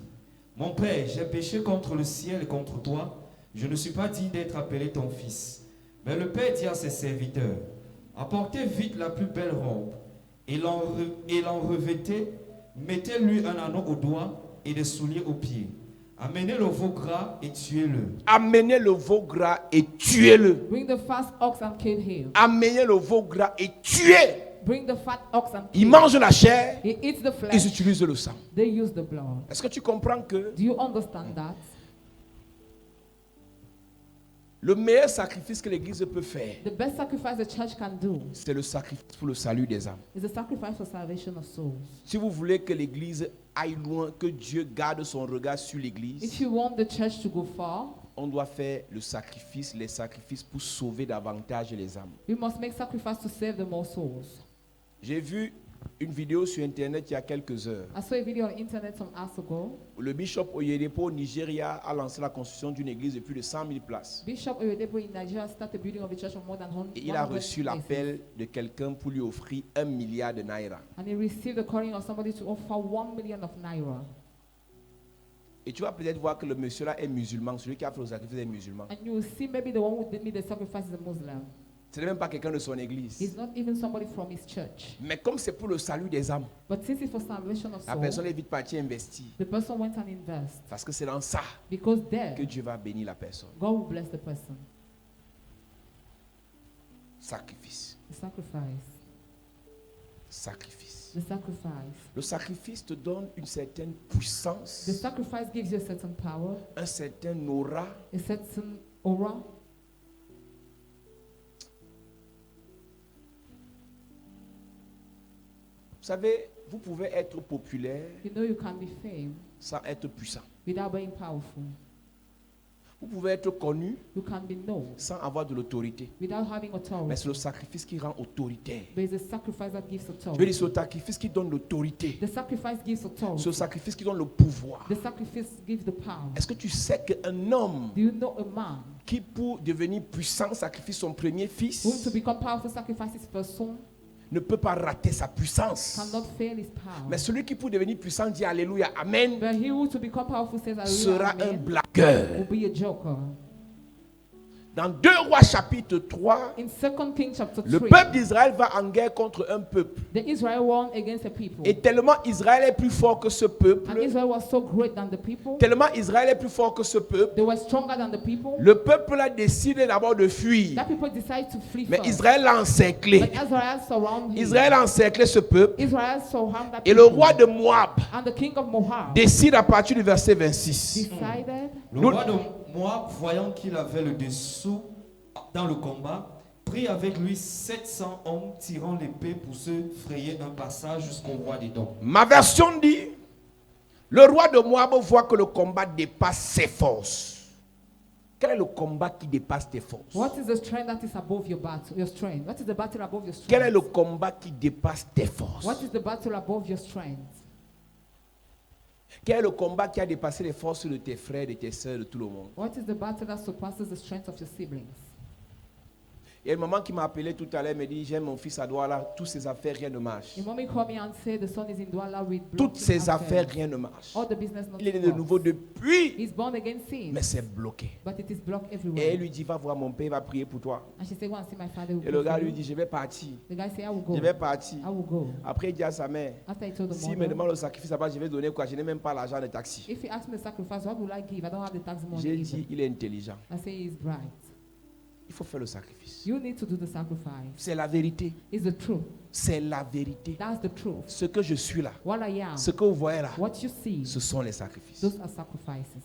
mon père, j'ai péché contre le ciel et contre toi. Je ne suis pas digne d'être appelé ton fils. Mais le père dit à ses serviteurs, apportez vite la plus belle robe et l'en revêtez, mettez-lui un anneau au doigt et des souliers aux pieds. Amenez le veau gras et tuez-le. Amenez le veau gras et tuez-le. Bring the fat ox and kill him. Amenez le veau gras et tuez. Bring the fat ox and kill Il mange la chair, He eats the ils flesh. utilisent le sang. They use the blood. Est-ce que tu comprends que Do you understand that? le meilleur sacrifice que l'Église peut faire, The best sacrifice the church can do c'est le sacrifice pour le salut des âmes? is a sacrifice for salvation of souls. Si vous voulez que l'Église aille loin, que Dieu garde son regard sur l'Église, If you want the church to go far, on doit faire le sacrifice, les sacrifices pour sauver davantage les âmes. we must make sacrifice to save the more souls. J'ai vu une vidéo sur Internet il y a quelques heures. I saw a video on internet some hours ago. Le bishop Oyedepo au Nigeria a lancé la construction d'une église de plus de 100 000 places. Bishop Oyedepo in Nigeria started building of a church of more than 100 Et il a reçu places. l'appel de quelqu'un pour lui offrir 1 milliard de naira. And he received the calling of somebody to offer 1 million of naira. Et tu vas peut-être voir que le monsieur là est musulman, celui qui a fait le sacrifice est musulman. And you will see maybe the one who did me the sacrifice is a Muslim. Ce n'est même pas quelqu'un de son église. He's not even somebody from his church. Mais comme c'est pour le salut des âmes, But since it's for salvation of la souls, personne est vite partie investir. the person went and invest. Parce que c'est dans ça Because there, que Dieu va bénir la personne. God will bless the person. Sacrifice. The sacrifice. Sacrifice. The sacrifice. Le sacrifice te donne une certaine The puissance, sacrifice gives you a certain power, un certain aura. a certain aura. Vous savez, vous pouvez être populaire You know you can be famed sans être puissant. without being powerful. Vous pouvez être connu You can be known sans avoir de l'autorité. without having Mais authority. c'est le sacrifice qui rend autoritaire. There is a sacrifice that gives Je veux authority. dire, c'est le sacrifice qui donne l'autorité. The sacrifice gives C'est authority. le sacrifice qui donne le pouvoir. The sacrifice gives the power. Est-ce que tu sais qu'un homme Do you know a man qui, pour devenir puissant, sacrifie son premier fils, who to become powerful sacrifices his first son? ne peut pas rater sa puissance. cannot fail his power. Mais celui qui pour devenir puissant dit Alléluia, Amen, But he who to become powerful says, sera Hallelujah, un amen, blagueur. will be a joker. Dans 2 Rois chapitre 3, In 2 Kings chapter le 3, peuple d'Israël va en guerre contre un peuple. the Israel won against the people. Et tellement Israël est plus fort que ce And peuple, Israel was so great than the people. tellement Israël est plus fort que ce peuple, They were stronger than the people. le peuple a décidé d'abord de fuir. That people decided to flee Mais first. Israël l'a encerclé. But Israel surrounded him. Israël a encerclé ce peuple. Israel surrounded that Et le people. roi de Moab And the king of Moab décide à partir du verset 26. decided, Le Nous- roi de Moab, voyant qu'il avait le dessous dans le combat, prit avec lui 700 hommes tirant l'épée pour se frayer un passage jusqu'au roi d'Édom. Ma version dit, le roi de Moab voit que le combat dépasse ses forces. Quel est le combat qui dépasse tes forces? what is the strength that is above your battle, your strength? What is the battle above your Quel est strength? le combat qui dépasse tes forces? What is the battle above your strength? Quel est le combat qui a dépassé les forces de tes frères, de tes soeurs, de tout le monde? What is the battle that surpasses the strength of your siblings? Il y a une maman qui m'a appelé tout à l'heure, me dit, j'ai mon fils à Douala, toutes ses affaires, rien ne marche. Your mommy called me and said the son is in Douala with Toutes blocking ses affaires, affairs. rien ne marche. All the business not Il est né de nouveau depuis, He's born again since, mais c'est bloqué. but it is blocked Et everywhere. elle lui dit, va voir mon père, il va prier pour toi. And she said, go and see my father. Will Et le pray gars for lui you. dit, je vais partir. The guy said, I will go. Je vais partir. I will go. Après, il dit à sa mère, After he told the s'il me mother, demande le sacrifice, je vais donner quoi? Je n'ai même pas l'argent de taxi. if he asks me the sacrifice, what will I give? I don't have the tax money. J'ai either. dit, il est intelligent. I say he is bright. Il faut faire le sacrifice. You need to do the sacrifice. C'est la vérité. It's the truth. C'est la vérité. That's the truth. Ce que je suis là, What I am, ce que vous voyez là, what you see, ce sont les sacrifices. those are sacrifices.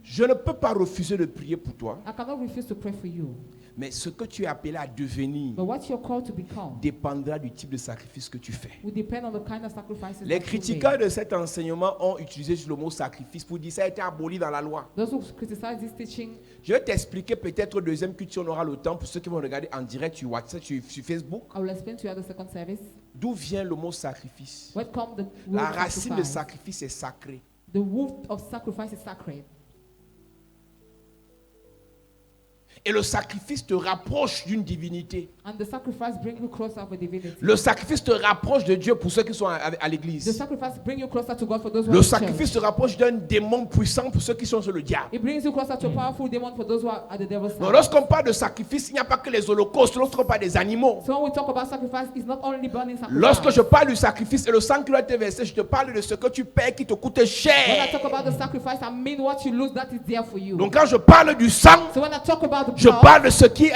Je ne peux pas refuser de prier pour toi, I cannot refuse to pray for you. mais ce que tu es appelé à devenir But what you're called to become dépendra du type de sacrifice que tu fais. will depend on the kind of sacrifices Les that you critiqueurs make. de cet enseignement ont utilisé le mot sacrifice pour dire ça a été aboli dans la loi. Those who criticize this teaching, Je vais t'expliquer peut-être au deuxième culture, on aura le temps pour ceux qui vont regarder en direct sur WhatsApp, sur Facebook, I will explain to you at the second service. d'où vient le mot sacrifice. Where come the La word racine de sacrifice? sacrifice est sacré. The root of sacrifice is sacred. Et le sacrifice te rapproche d'une divinité. And the sacrifice brings you closer with divinity. Le sacrifice te rapproche de Dieu pour ceux qui sont à The l'église. sacrifice brings you closer to God for those who Le are in sacrifice te church. rapproche d'un démon puissant pour ceux qui sont sur le diable. It brings you closer to a powerful demon for those who are at the devil's Donc, side. lorsqu'on parle de sacrifice, il n'y a pas que les holocaustes, lorsqu'on parle des animaux. So when we talk about sacrifice, it's not only burning sacrifice. Lorsque je parle du sacrifice et le sang qui doit être versé, je te parle de ce que tu paies qui te coûte When I cher. talk about the sacrifice, I mean what you lose that is there for you. Donc quand je parle du sang, So when I talk about the je blood, parle de ce qui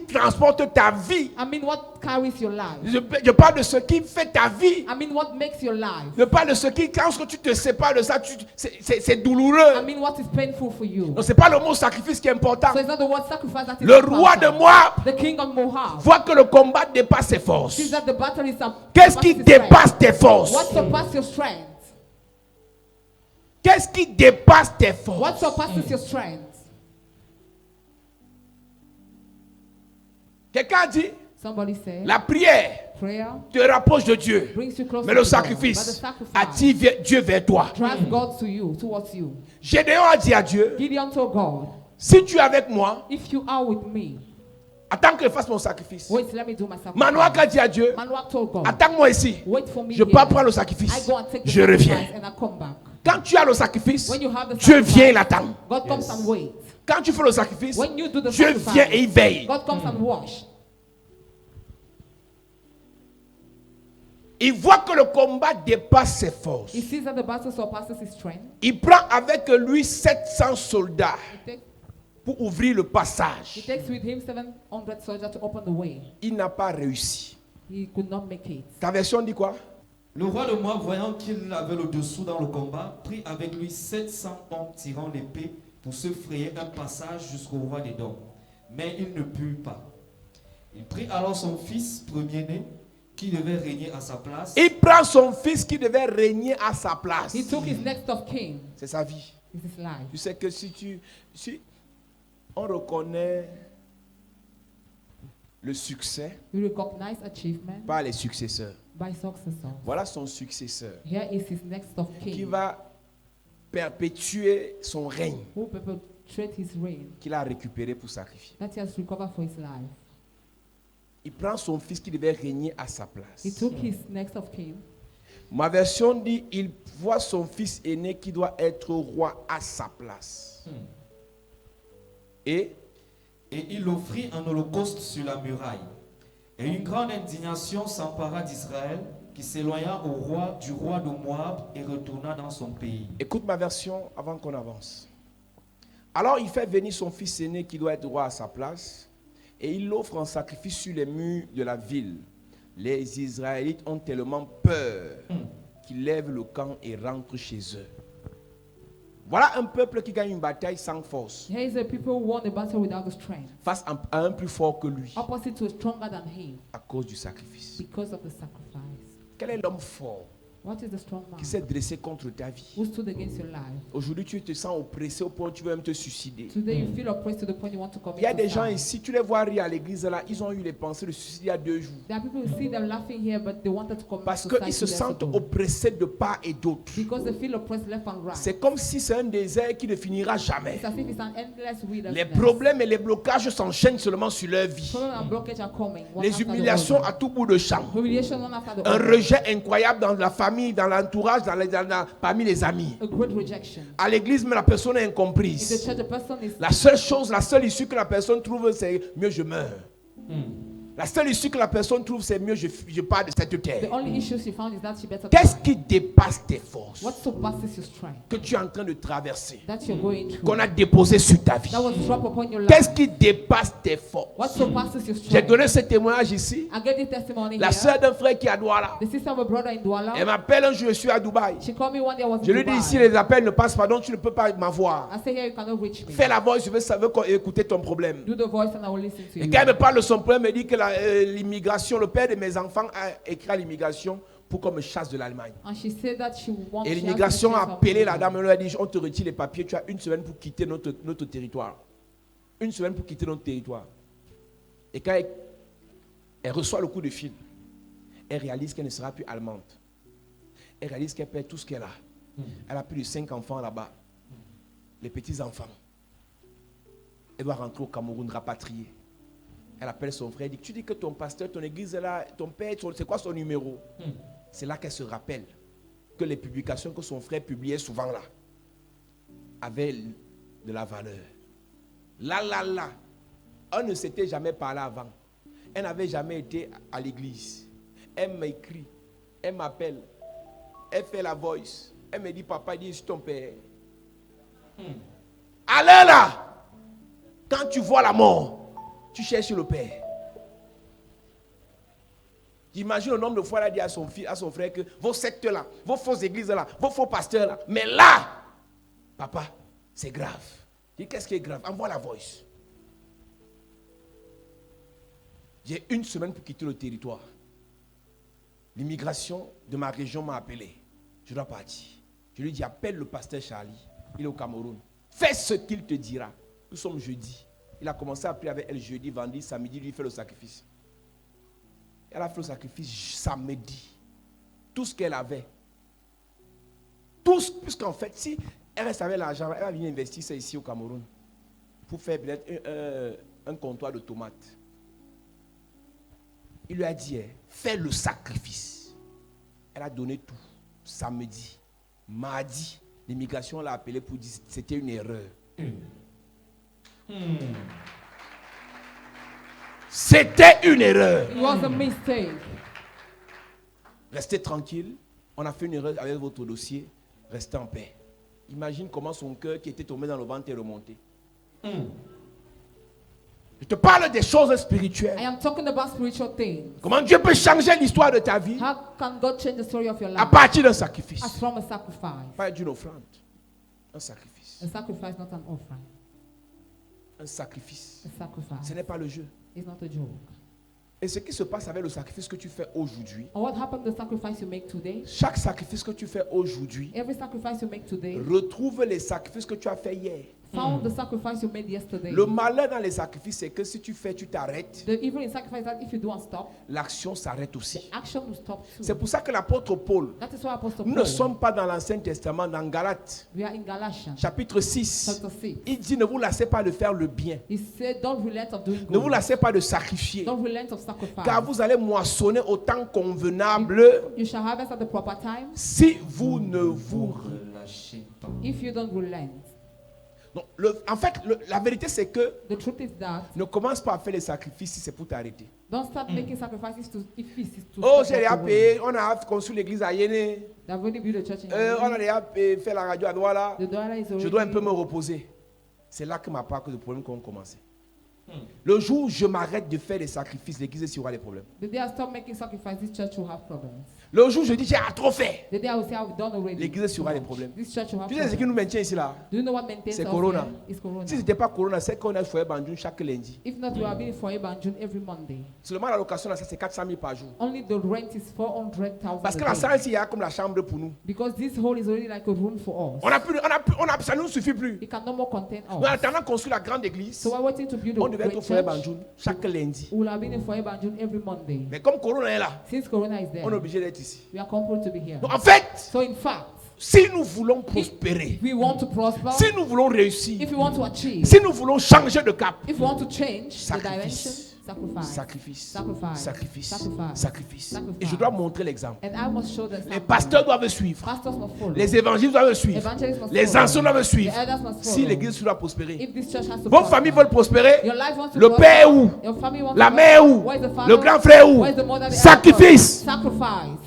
transporte ta vie. I mean what carries your life. Je parle de ce qui fait ta vie. I mean what makes your life. Je parle de ce qui, quand tu te sépares de ça, c'est I douloureux. mean what is painful for you. Donc c'est pas le mot sacrifice qui est important. So it's not the word sacrifice that is Le roi de important. Moab The king of Moab voit que le combat dépasse ses forces. sees that the battle is Qu'est-ce qui surpasses his strength. dépasse tes forces? What surpasses your strength? Qu'est-ce qui dépasse tes forces? What surpasses your strength? Quelqu'un dit, Somebody said, la prière prayer te rapproche de Dieu. brings you closer Mais le to God, but the sacrifice sacrifice attire Dieu vers toi. drives God to you, towards you. Gédéon a dit à Dieu, Gideon told God, si tu es avec moi, if you are with me, attends que je fasse mon sacrifice. wait, let me do my sacrifice. Manoak a dit à Dieu, Manoak told God, attends-moi ici. wait for me Je here. pars prendre le I sacrifice. go and take the Je sacrifice reviens. and I come back. Quand tu as le sacrifice, When you have the Dieu sacrifice, vient et l'attend. God comes and waits. Quand tu fais le sacrifice, When you do the Dieu sacrifice, vient et il veille. God comes and watch. Il voit que le combat dépasse ses forces. He sees that the battle surpasses his strength. Il prend avec lui 700 soldats He pour ouvrir le passage. takes with him 700 soldiers to open the way. Il n'a pas réussi. He could not make it. Ta version dit quoi? Le roi de Moab, voyant qu'il avait le dessous dans le combat, prit avec lui 700 hommes tirant l'épée pour se frayer un passage jusqu'au roi d'Édom. Mais il ne put pas. Il prit alors son fils premier-né, qui devait régner à sa place. Il prend son fils qui devait régner à sa place. He took his next of king. C'est sa vie. It's his life. Tu sais que si on reconnaît le succès We recognize achievement par les successeurs. by successors. Voilà son successeur Here is his next of qui king va perpétuer son règne who perpetuate his reign qu'il a récupéré pour sacrifier. that he has recovered for his life. il prend son fils qui devait régner à sa He place. took his next of kin. Ma version dit, il voit son fils aîné qui doit être roi à sa place. Et il offrit un holocauste sur la muraille. Et une grande indignation s'empara d'Israël, qui s'éloigna du roi de Moab et retourna dans son pays. écoute ma version avant qu'on avance. Alors il fait venir son fils aîné qui doit être roi à sa place et il l'offre en sacrifice sur les murs de la ville. Les Israélites ont tellement peur qu'ils lèvent le camp et rentrent chez eux. Voilà un peuple qui gagne une bataille sans force Here is a people who won the battle without the strength, face à un plus fort que lui opposite to a stronger than him, à cause du sacrifice. because of the sacrifice. Quel est l'homme fort What is the strong man qui s'est dressé contre ta vie? who stood against your life? Aujourd'hui, tu te sens oppressé au point où tu veux même te suicider. Today you feel oppressed to the point you want to commit Il y a des gens suicide. ici, tu les vois rire à l'église là, ils ont eu les pensées de suicide il y a 2 jours. There are people who see them laughing here, but they wanted to commit Parce suicide qu'ils se 2 years sentent ago. oppressés de part et d'autre. Because they feel oppressed left and right. C'est comme si c'est un désert qui ne finira jamais. It's as if it's an endless wilderness. Les problèmes et les blocages s'enchaînent seulement sur leur vie. Problems and blockage are coming. One Les after the humiliations other. à tout bout de champ. Humiliation one after the Un other. rejet incroyable dans la famille, dans l'entourage, parmi les amis. A great rejection. À l'église, mais la personne est In the incomprise. church, the person is La seule chose, la seule issue que la personne trouve, c'est mieux je meurs. La seule issue que la personne trouve, c'est mieux je pars de cette the terre. only issue she found is that she better Qu'est-ce die. qui dépasse tes forces What surpasses your strength que tu es en train de traverser, that you're going through, qu'on a déposé sur ta vie? that was dropped upon your Qu'est-ce life? qui dépasse tes forces? What surpasses your J'ai strength? donné ce témoignage ici. I gave this testimony La here. sœur d'un frère qui est à Douala, The sister of a brother in elle Douala, m'appelle un jour, je suis à Dubaï. she called me one day, I was in Je lui dis Dubai. ici, les appels ne passent pas, donc tu ne peux pas m'avoir. I said, here you cannot reach me. Fais la voix, je veux savoir écouter ton problème. Do the voice and I will listen to Et you. quand elle me parle de son problème, elle dit que l'immigration, le père de mes enfants a écrit à l'immigration pour qu'on me chasse de l'Allemagne. And she said that she wants Et she has l'immigration to a chase her appelé la people. dame, elle lui a dit, on te retire les papiers, tu as 1 semaine pour quitter notre territoire. 1 semaine pour quitter notre territoire. Et quand elle reçoit le coup de fil, elle réalise qu'elle ne sera plus allemande. Elle réalise qu'elle perd tout ce qu'elle a. Elle a plus de 5 enfants là-bas. Les petits-enfants. Elle doit rentrer au Cameroun, rapatriée. Elle appelle son frère, elle dit, tu dis que ton pasteur, ton église est là, ton père, c'est quoi son numéro? C'est là qu'elle se rappelle que les publications que son frère publiait souvent là avaient de la valeur. Là, on ne s'était jamais parlé avant. Elle n'avait jamais été à l'église. Elle m'écrit, elle m'appelle, elle fait la voice. Elle me dit, papa, il dit, c'est ton père. Allez là, quand tu vois la mort, tu cherches le père. J'imagine le nombre de fois elle a dit à son frère que vos sectes là, vos fausses églises là, vos faux pasteurs là, mais là, papa, c'est grave. Je dis, qu'est-ce qui est grave? Envoie la voice. J'ai 1 semaine pour quitter le territoire. L'immigration de ma région m'a appelé. Je dois partir. Je lui dis, appelle le pasteur Charlie. Il est au Cameroun. Fais ce qu'il te dira. Nous sommes jeudi. Il a commencé à prier avec elle jeudi, vendredi, samedi, lui fait le sacrifice. Elle a fait le sacrifice samedi. Tout ce qu'elle avait. Tout, puisqu'en fait, si elle reste avec l'argent, elle va venir investir ça ici au Cameroun. Pour faire peut-être un comptoir de tomates. Il lui a dit, fais le sacrifice. Elle a donné tout. Samedi. Mardi, l'immigration l'a appelé pour dire que c'était une erreur. C'était une erreur. It was a mistake. Restez tranquille. On a fait une erreur avec votre dossier. Restez en paix. Imagine comment son cœur qui était tombé dans le ventre est remonté. Je te parle des choses spirituelles. I am talking about spiritual things. Comment Dieu peut changer l'histoire de ta vie How can God change the story of your à life? partir d'un sacrifice. As from a sacrifice. Pas d'une offrande. Un sacrifice. A sacrifice, not an offering. Un sacrifice. A sacrifice. Ce n'est pas le jeu. It's not a joke. Et ce qui se passe avec le sacrifice que tu fais aujourd'hui, And what happened to the sacrifice you make today? chaque sacrifice que tu fais aujourd'hui Every sacrifice you make today, retrouve les sacrifices que tu as fait hier. Found the sacrifice you made yesterday. Le malheur dans les sacrifices, c'est que si tu fais, tu t'arrêtes, The evil in sacrifice that if you don't stop, l'action s'arrête aussi. action will stop too. C'est pour ça que l'apôtre Paul, That is why Apostle nous ne Paul, sommes pas dans l'Ancien Testament, dans Galates, we are in Galatians chapitre 6. chapter 6. Il dit, ne vous lassez pas de faire le bien. He said, don't relent of doing Ne vous good. lassez pas de sacrifier. Don't relent of sacrifice. Car vous allez moissonner au temps convenable You shall harvest at the proper time si vous ne vous... relâchez pas. if you don't relent. Non, en fait, la vérité c'est que The truth is that ne commence pas à faire les sacrifices si c'est pour t'arrêter. don't start making sacrifices to if this is to Oh, stop j'ai déjà your way. payé, on a construit l'église à Yéné, They have already built a church in on a Yali. déjà fait la radio à Douala. The dollar is Je dois un already. peu me reposer. C'est là que ma part que les problèmes ont commencé. Le jour où je m'arrête de faire les sacrifices, l'église aura des problèmes. The day I stop making sacrifices, this church will have problems. Le jour où je dis j'ai trop fait, The day I will say I've done already. l'église aura des problèmes. This church will have Tu sais ce qui problems. nous maintient ici là? Do you know what maintains C'est us Corona. here? It's Corona. Si ce n'était pas Corona, c'est qu'on a le foyer Banjoun chaque lundi. If not, we are being for June every Monday. Seulement la location là, ça c'est 400 000 par jour. Only the rent is 400,000 Parce que a la day. salle ici, il y a comme la chambre pour nous. Because this hall is already like a room for us. Ça ne nous suffit plus. It can no more contain Nous, en us. attendant de construire la grande église, So we're waiting to build on a devait être au great foyer church. Banjoun chaque lundi. We will have been in for June every Monday. Mais comme Corona est là, Since Corona is there, on est obligé d'être ici. we are compelled to be here. Donc, en fait, So in fact, si nous voulons prospérer, if we want to prosper, si nous voulons réussir, if we want to achieve, si nous voulons changer de cap, if we want to change the Sacrifice. direction, sacrifice. sacrifice, Sacrifice. sacrifice, Sacrifice. sacrifice. Sacrifice. Et je dois montrer l'exemple. And I must show the Les example. pasteurs doivent suivre. Pastors must follow. Les évangiles doivent suivre. Evangelists must Les follow. anciens doivent suivre. The elders must Si follow. l'église doit prospérer. If this church has to Vos prosper, familles veulent prospérer. your life wants to Le prosper, père est où? your family wants La to mère est prosper, où? where is the father? Le grand frère est où? Where is the mother? The Sacrifice. elder? Sacrifice.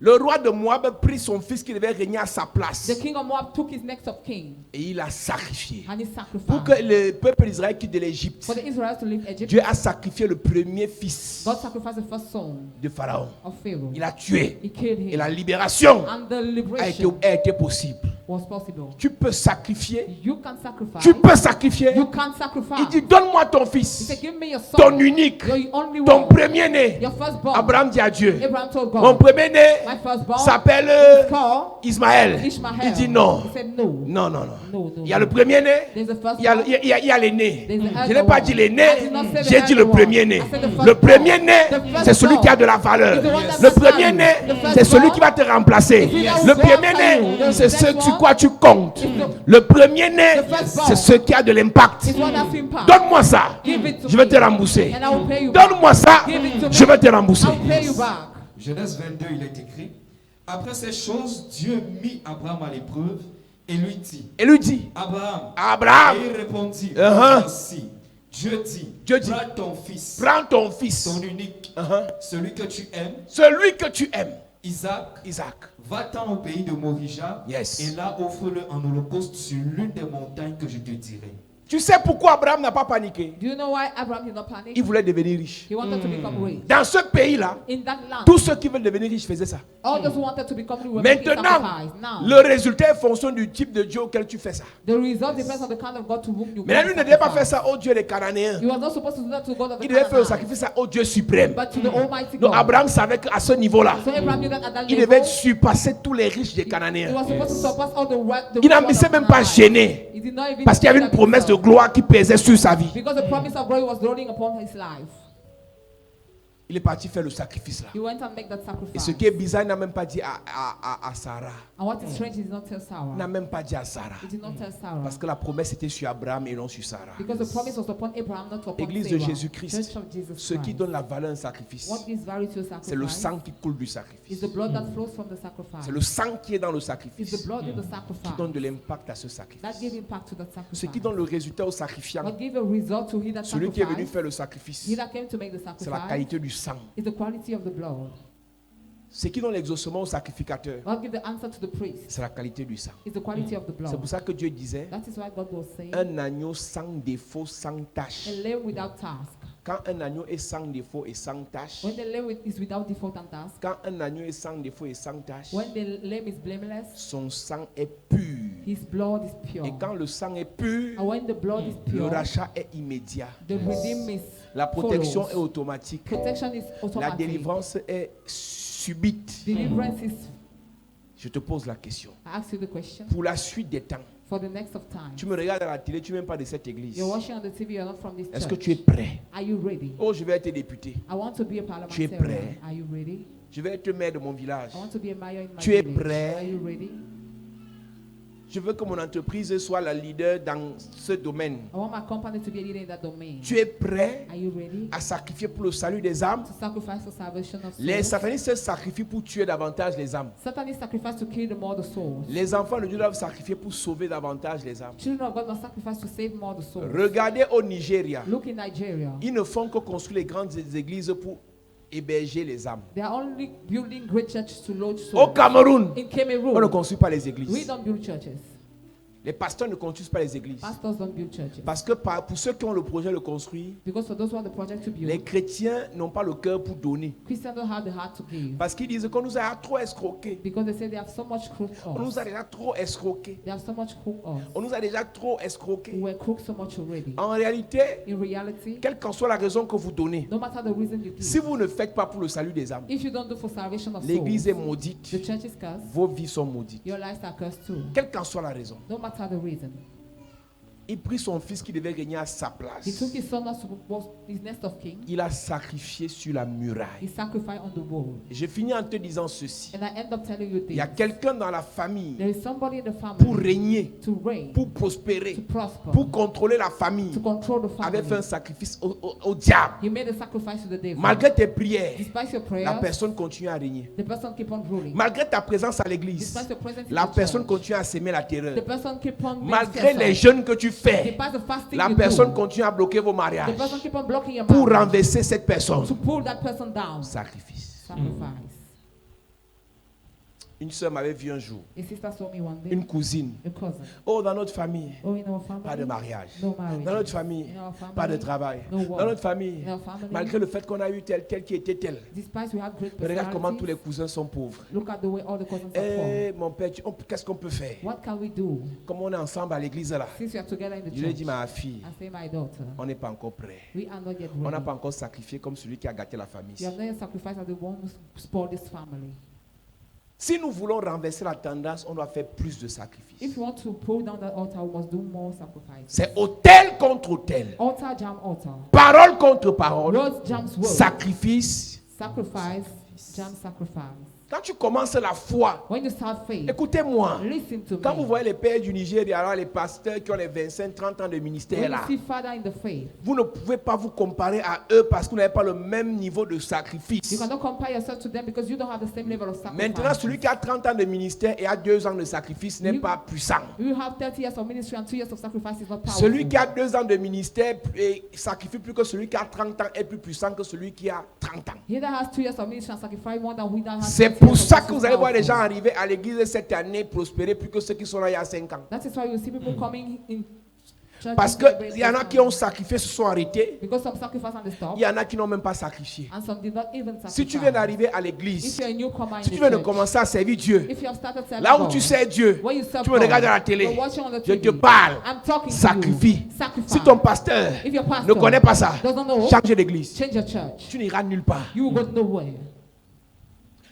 Le roi de Moab prit son fils qui devait régner à sa place. The king of Moab took his next of king Et il a sacrifié. and he sacrificed. Pour que le peuple d'Israël quitte de l'Égypte, For the Israelites to leave Egypt, Dieu a sacrifié le premier fils God sacrificed the first son de Pharaon. of Pharaoh. Il a tué. He killed Et him. la libération And the a liberation été possible. was possible. Tu peux sacrifier. You can sacrifice. Tu peux sacrifier. You can sacrifice. Il dit, donne-moi ton He fils, said, give me your son. ton unique, Your only ton one. premier-né. Your firstborn. Abraham dit à Dieu, Abraham told God, mon premier-né my firstborn s'appelle is called Ismaël. Ishmael. Il dit non. He said no. Non, non, non. No, no, Il y a no. le premier-né, There's the first il y a, one. il y a l'aîné. There's the Je elder n'ai pas one. dit I l'aîné, did not say the j'ai dit le elder one. premier-né. I said the first Le born. premier-né, The first c'est celui born. qui a de la valeur. Is the one that Le has premier-né, value. The first c'est celui born qui va te remplacer. is the one Le who will premier-né, value. c'est The ce next sur one quoi tu comptes. is the- Le premier-né, The first born c'est ce qui a de l'impact. is one that's impact. Donne-moi ça, Give it to je vais me. te rembourser. And I will pay you back. Donne-moi ça, Give it to me. je vais te rembourser. I'll pay you back. Genèse 22, il est écrit. Après ces choses, Dieu mit Abraham à l'épreuve et lui dit, Et lui dit, Abraham. Abraham, Et il répondit, Uh-huh. voici. Dieu Dieu dit, dit, prends ton fils, prends ton fils, ton unique, celui que tu aimes, celui que tu aimes, Isaac, Isaac. va-t'en au pays de Morija, Yes. et là offre-le en holocauste sur l'une des montagnes que je te dirai. Tu sais pourquoi Abraham n'a pas paniqué? Do you know why Abraham did not panic? Il voulait devenir riche. He wanted to become rich. Dans ce pays-là, In that land, tous ceux qui veulent devenir riches faisaient ça. all those who wanted to become rich were making Maintenant, sacrifice. Now, le résultat est fonction du type de Dieu auquel tu fais ça. the result depends on the kind of God to whom you Mais là, go lui to ne devait pas faire sacrifice. ça au Dieu des Cananéens. He was not supposed to do that to God of the Il devait faire le Canaanites, sacrifice au Dieu suprême. but to the Almighty Donc God. Abraham savait qu'à ce niveau-là, So Abraham knew that at that il level, devait surpasser tous les riches des he Cananéens. was supposed to surpass all the work. Il n'en s'est même pas gêné. He did not even Parce qu'il y avait do une that promesse de himself. gloire qui pesait sur sa vie. Because the promise of glory was rolling upon his life. Il est parti faire le sacrifice là. He went and make that Et sacrifice. ce qui est bizarre, il n'a même pas dit à Sarah. And what is strange, he did not tell Il Sarah. n'a même pas dit à Sarah. He did not tell Sarah. Parce que la promesse était sur Abraham et non sur Sarah. Because the promise was upon Abraham, not upon Église de Sarah. Jésus-Christ, Church of Jesus ce qui Christ. donne la valeur à un sacrifice, What gives value to a c'est le sacrifice sang qui coule du is sacrifice. the blood that flows from the sacrifice. C'est le sang qui est dans le It's the sacrifice blood in the qui sacrifice donne de l'impact à ce that sacrifice. gave impact to that Ce sacrifice. qui donne le résultat au sacrifiant, What gave a result to he that celui qui est venu sacrificed, faire le sacrifice, he that came to make the c'est la sacrifice, qualité du sang. is the quality of the blood. Ce qui donne l'exaucement au sacrificateur, God give the answer to the priest, c'est la qualité du sang. is the quality of the C'est pour blood. ça que Dieu disait, That is why God was saying, un agneau sans défaut, sans tache. a lamb without task. Quand un agneau est sans défaut et sans tache, When the lamb is without default and task, quand un agneau est sans défaut et sans tache, when the lamb is blameless, son sang est pur. his blood is pure. Et quand le sang est pur, And when the blood is le pure, rachat est immédiat. the redeem is La protection est follows. automatique. Protection is La automatic. délivrance est subite. Deliverance is, Je te pose la question. I ask you the question, Pour la suite des temps, for the next of time. Tu me regardes à la télé, tu n'es même pas de cette église. You're watching on the TV, you're not from this Est-ce que church. tu es prêt? Are you ready? Oh, je vais être député. I want to be a Tu es parliamentarian. prêt? Are you ready? Je vais être maire de mon village. I want to be a mayor in my Tu es village. prêt? Are you ready? Je veux que mon entreprise soit la leader dans ce domaine. I want my company to be a leader in that domain. Tu es prêt Are you ready à sacrifier pour le salut des âmes? to sacrifice for salvation of Les souls? satanistes se sacrifient pour tuer davantage les âmes. Satan is sacrificed to kill the more the souls. Les enfants de Dieu doivent sacrifier pour sauver davantage les âmes. Children of God must sacrifice to save more the souls. Regardez au Nigeria. Look in Nigeria. Ils ne font que construire les grandes églises pour héberger les âmes. They are only building great churches to load Au souls. Cameroun, In on ne Cameroon, construit pas les we églises. don't build churches. Les pasteurs ne construisent pas les églises. Pastors don't build churches. Parce que pour ceux qui ont le projet de construire, Because for those who have the project to les build, chrétiens n'ont pas le cœur pour donner. Christians don't have the heart to give. Parce qu'ils disent qu'on nous a trop escroqués. Because they say they have so much crook On nous us. a déjà trop escroqués. They have so much crook us. On nous a déjà trop We escroqués. were crooked so much already. En réalité, In reality, quelle qu'en soit la raison que vous donnez, no matter the reason you si give, vous ne faites pas pour le salut des âmes, if you don't do for salvation of l'église est souls, maudite. the church is cursed, Vos vies sont maudites. your lives are cursed too. Quelle qu'en soit la raison. No matter the reason. Il prit son fils qui devait régner à sa He place. took his son as was his next of king. Il a sacrifié sur la He muraille. sacrificed on the wall. Et je finis en te disant ceci. And I end up telling you Il y a this. quelqu'un dans la famille There is somebody in the pour family régner, to reign, pour to prospérer, prosper, pour contrôler la famille, to control the avait fait un family. sacrifice au diable. He made a sacrifice to the devil. Malgré tes prières, Despite your la prayers, personne continue à régner. the person keep on ruling. Malgré ta présence à l'église, Despite your presence in la the personne church, continue à s'aimer la terreur. the person keep on being Malgré les fearful. jeûnes que tu fais, Despite the fasting la you personne do, continue à bloquer vos the mariages. person keep on blocking your Pour marriage. renverser cette personne, To pull that person down. sacrifice. Sacrifice. Une soeur m'avait vu un jour, A sister saw me one day. une cousine. A cousin. Oh, dans notre famille, Oh, in our family. pas de mariage. No marriage. Dans notre famille, In our family. pas de travail. No work. Dans notre famille, In our family. malgré le fait qu'on a eu tel qui était tel. Despite we have great Mais regarde comment tous les personalities, cousins sont pauvres. look at the way all the cousins are poor. Eh, mon père, qu'est-ce qu'on peut faire? What can we do Comme on est ensemble à l'église là, since we are together in the je lui ai dit, church? ma fille, I say, my daughter, on n'est pas encore prêt. we are not yet On n'a ready. pas encore sacrifié comme celui qui a gâté la famille. You have not yet sacrificed as the one who spoiled this family. Si nous voulons renverser la tendance, on doit faire plus de sacrifices. If you want to pull down that altar, we must do more sacrifice. C'est autel contre autel. Altar jam altar. Parole contre parole. Word jams word. Sacrifice. Sacrifice jam sacrifice. Quand tu commences la foi, When you start faith, écoutez-moi. listen to Quand vous me. voyez les pères du Nigeria, alors les pasteurs qui ont les 25, 30 ans de ministère When you là, see Father in the faith, vous ne pouvez pas vous comparer à eux parce que vous n'avez pas le même niveau de sacrifice. you cannot compare yourself to them because you don't have the same level of sacrifice. Maintenant, celui qui a 30 ans de ministère et a 2 ans de sacrifice n'est You- pas puissant. You have 30 years of ministry and 2 years of sacrifice is not powerful. Celui qui a 2 ans de ministère et sacrifie plus que celui qui a 30 ans est plus puissant que celui qui a 30 ans. He that has 2 years of ministry and sacrifice more than he that has C'est 30 pour years of ça que ministry vous allez voir les powerful. gens arriver à l'église cette année prospérer plus que ceux qui sont là il y a 5 ans. That is why you see people coming in church. Parce qu'il y en a qui ont sacrifié, se sont arrêtés. Because some sacrifice and they stop. Il y en a qui n'ont même pas sacrifié. And some did not even sacrifice. Si tu viens d'arriver à If l'église, you're a newcomer in si the tu viens de church, commencer à servir Dieu, if you have started serving là où God, tu sers Dieu, where you serve tu me God, regardes à la télé, you're watching on the je TV, te parle, I'm talking sacrifie. to you. Sacrifice. Si ton pasteur If your ne pastor connaît pas ça, doesn't know, change d'église. change your church. Tu n'iras nulle part. You will go nowhere.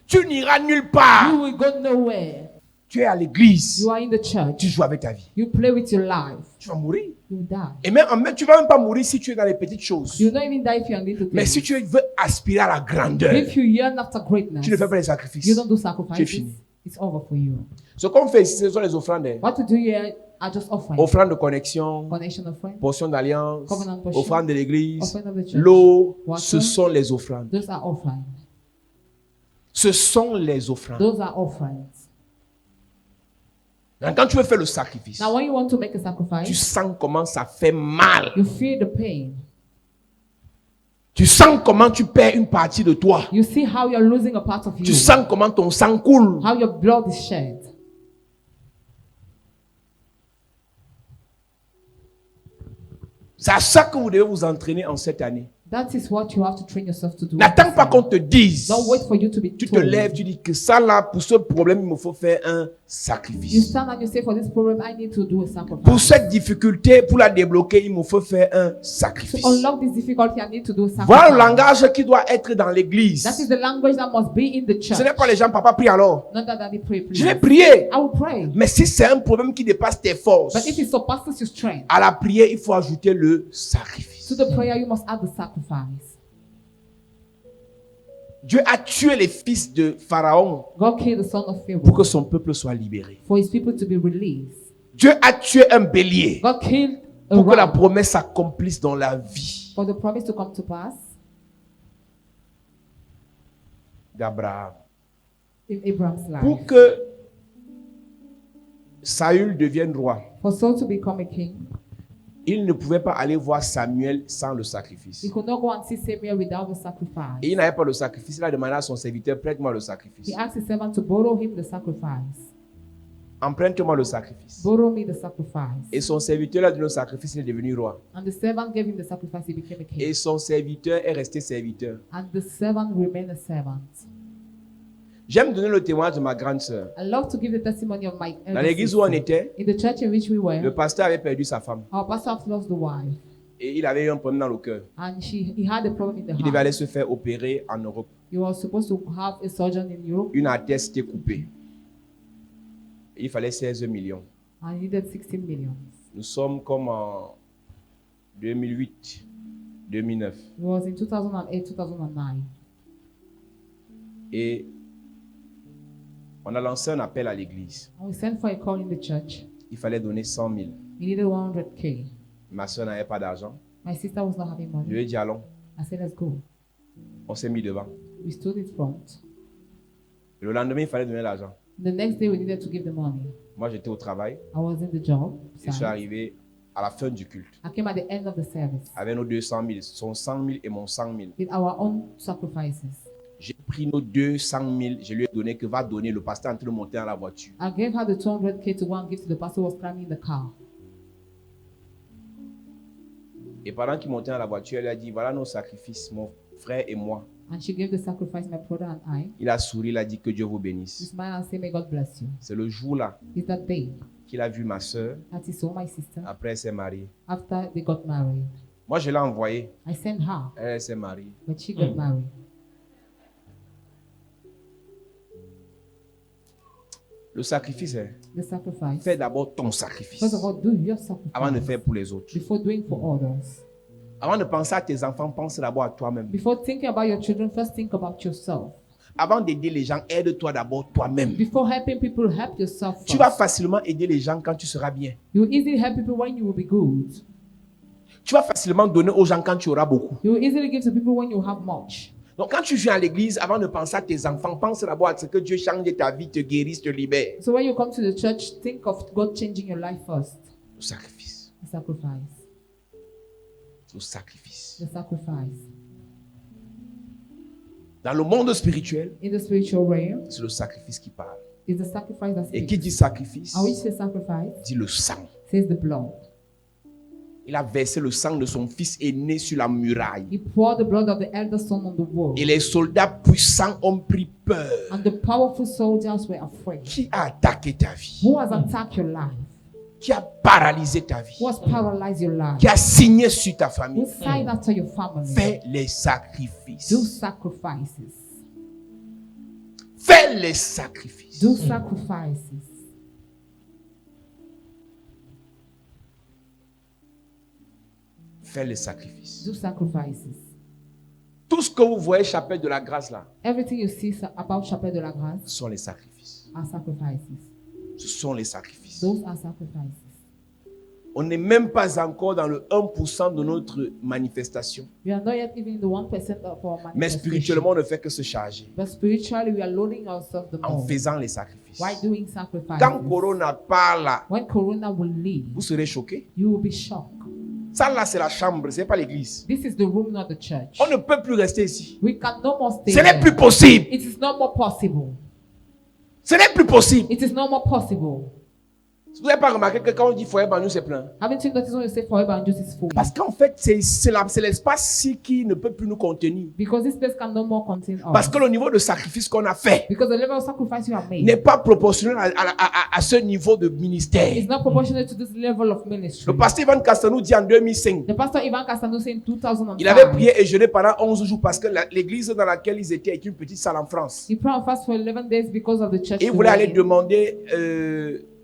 Tu n'iras nulle part. You will go nowhere. Tu es à l'église. You are in the church. Tu joues avec ta vie. You play with your life. Tu vas mourir. You die. Et même, tu ne vas même pas mourir si tu es dans les petites choses. You don't even die if you're in little Mais things. si tu veux aspirer à la grandeur, If you yearn after greatness, tu ne fais pas les you sacrifices. don't do Tu es sacrifices. fini. It's over for you. Ce qu'on fait ici, ce sont les offrandes. What to do here are just offerings. Offrandes de connexion, Connection of friends. portion d'alliance, Covenant portion, offrandes de l'église, offering of the church, l'eau, water. ce sont les offrandes. Those are offerings. Ce sont les offrandes. Those are offerings. Donc, quand tu veux faire le sacrifice, Now, when you want to make a tu sacrifice, sens comment ça fait mal. you feel the pain. Tu sens comment tu perds une partie de toi. You see how you're losing a part of Tu you. sens comment ton sang coule. How your blood is shed. C'est à ça que vous devez vous entraîner en cette année. That is what you have to train yourself to do. N'attends pas qu'on te dise. Don't wait for you to be Tu te told. lèves, tu dis que ça là, pour ce problème, il me faut faire un You sacrifice. stand and you say, for this problem, I need to do a sacrifice. Pour cette difficulté, pour la débloquer, il me faut faire un To sacrifice. unlock this difficulty, I need to do a sacrifice. Voilà le langage qui doit être dans l'église. That is the language that must be in the church. Ce n'est pas les gens, papa, prie alors. Not that Daddy pray, please. Je vais prier. I will pray. Mais si c'est un problème qui dépasse tes forces, But if it surpasses your strength, à la prière, il faut ajouter le sacrifice. to the prayer you must add the sacrifice. Dieu a tué les fils de Pharaon God killed the son of pour Pharaoh que son peuple soit libéré. for his people to be released. Dieu a tué un bélier God killed a pour que la ram promesse s'accomplisse dans la vie for the promise to come to pass d'Abraham. in Abraham's Pour life. que Saül devienne roi, For Saul to become a king, il ne pouvait pas aller voir Samuel sans le sacrifice. he could not go and see Samuel without the Et sacrifice. il n'avait pas le sacrifice. Il a demandé à son serviteur, prête-moi le sacrifice. He asked his servant to borrow him the sacrifice. Emprunte-moi le sacrifice. Borrow me the sacrifice. Et son serviteur a donné le sacrifice, il est devenu roi. And the servant gave him the sacrifice, he became a king. Et son serviteur est resté serviteur. And the servant remained a servant. J'aime donner le témoignage de ma grande sœur. I love to give the testimony of my Dans elder l'église où on sister. était, In the church in which we le were, pasteur avait perdu sa femme. our pastor had lost the wife. Et il avait eu un problème dans le cœur. And he had a problem in the Il devait aller heart. se faire opérer en Europe. He was supposed to have a surgeon in Europe Une artère s'était coupée. Et il fallait 16 millions. and he needed 16 million. Nous sommes comme en 2008, 2009. It was in 2008, 2009. Et on a lancé un appel à l'église. And we sent for a call in the church. Il fallait donner 100 000. He needed 100K. Ma soeur n'avait pas d'argent. My sister was not having Je lui money. ai dit allons. I said, let's go. On s'est mis devant. We stood in front. Et le lendemain, il fallait donner l'argent. The next day, we needed to give the money. Moi, j'étais au travail. I was in the job. Et je suis site. arrivé à la fin du culte. I came at the end of the service Avec nos 200 000, son 100 000 et mon 100 000. with our own sacrifices. J'ai pris nos 200 000, je lui ai donné que va donner. Le pasteur est en train de monter dans la voiture. I gave her the 200K to go and give to the pastor who was climbing in the car. Et pendant qu'il montait dans la voiture, elle a dit, voilà nos sacrifices, mon frère et moi. And she gave the sacrifice, my brother and I. Il a souri, il a dit que Dieu vous He bénisse. smiled and said, may God bless you. C'est le jour-là It's that day qu'il a vu ma soeur. that he saw my sister Après, elle s'est mariée. after they got married. Moi, je l'ai envoyée. I sent her, Elle s'est mariée. but she got married. Le sacrifice, hein, The sacrifice. fais d'abord ton sacrifice First of all, do your avant de sacrifice faire pour les autres. before doing for others. Avant de penser à tes enfants, pense d'abord à toi-même. Before thinking about your children, first think about yourself. Avant d'aider les gens, aide-toi d'abord toi-même. Before helping people, help yourself Tu vas first. facilement aider les gens quand tu seras bien. You will easily help people when you will be good. Tu vas facilement donner aux gens quand tu auras beaucoup. You will easily give to people when you have much. Donc quand tu viens à l'église, avant de penser à tes enfants, pense d'abord à ce que Dieu change ta vie, te guérisse, te libère. So when you come to the church, think of God changing your life first. Le sacrifice. The sacrifice. Le sacrifice. The sacrifice. Dans le monde spirituel, In the spiritual realm, c'est le sacrifice qui parle. is the sacrifice that Et qui speaks. dit sacrifice, And which says sacrifice, dit le sang. says the blood. Il a versé le sang de son fils aîné sur la muraille. He poured the blood of the elder son on the wall. Et les soldats puissants ont pris peur. And the powerful soldiers were afraid. Qui a attaqué ta vie? Who has attacked your life? Qui a paralysé ta vie? Who has paralyzed your life? Qui a signé sur ta Who famille? signed after your family? Fais les sacrifices. Do sacrifices. Fais les sacrifices. Do sacrifices. Fais les sacrifices. Do sacrifices. Tout ce que vous voyez, chapelle de la grâce là, Everything you see about Chapelle de la Grâce ce sont les sacrifices. are sacrifices. Ce sont les sacrifices. Those are sacrifices. On n'est même pas encore dans le 1% de notre manifestation. We are not yet even in the 1% of our Mais manifestation. spirituellement, on ne fait que se charger But spiritually, we are loading ourselves the en more. faisant les sacrifices. Why doing sacrifices? Quand Corona parle, là, When Corona will leave, vous serez choqués. you will be shocked. Ça là, c'est la chambre, ce n'est pas l'église. This is the room, not the church. On ne peut plus rester ici. We can no more stay Ce n'est there. plus possible. It is no more possible. Ce n'est plus possible. It is no more possible. Vous n'avez pas remarqué que quand on dit foyer banjou, c'est plein? Haven't you noticed when you say forever and just is full? Parce qu'en fait, c'est l'espace-ci qui ne peut plus nous contenir. Because this place can no more contain us. Parce que le niveau de sacrifice qu'on a fait Because the level of sacrifice you have made n'est pas proportionnel à ce niveau de ministère. is not proportionate to this level of ministry. Le pasteur Ivan Castanou dit en 2005, The pastor Ivan Castano said in 2005, il avait prié et jeûné pendant 11 jours parce que l'église dans laquelle ils étaient est une petite salle en France. he prayed and fasted for 11 days because of the church. Et il they voulait were aller in. demander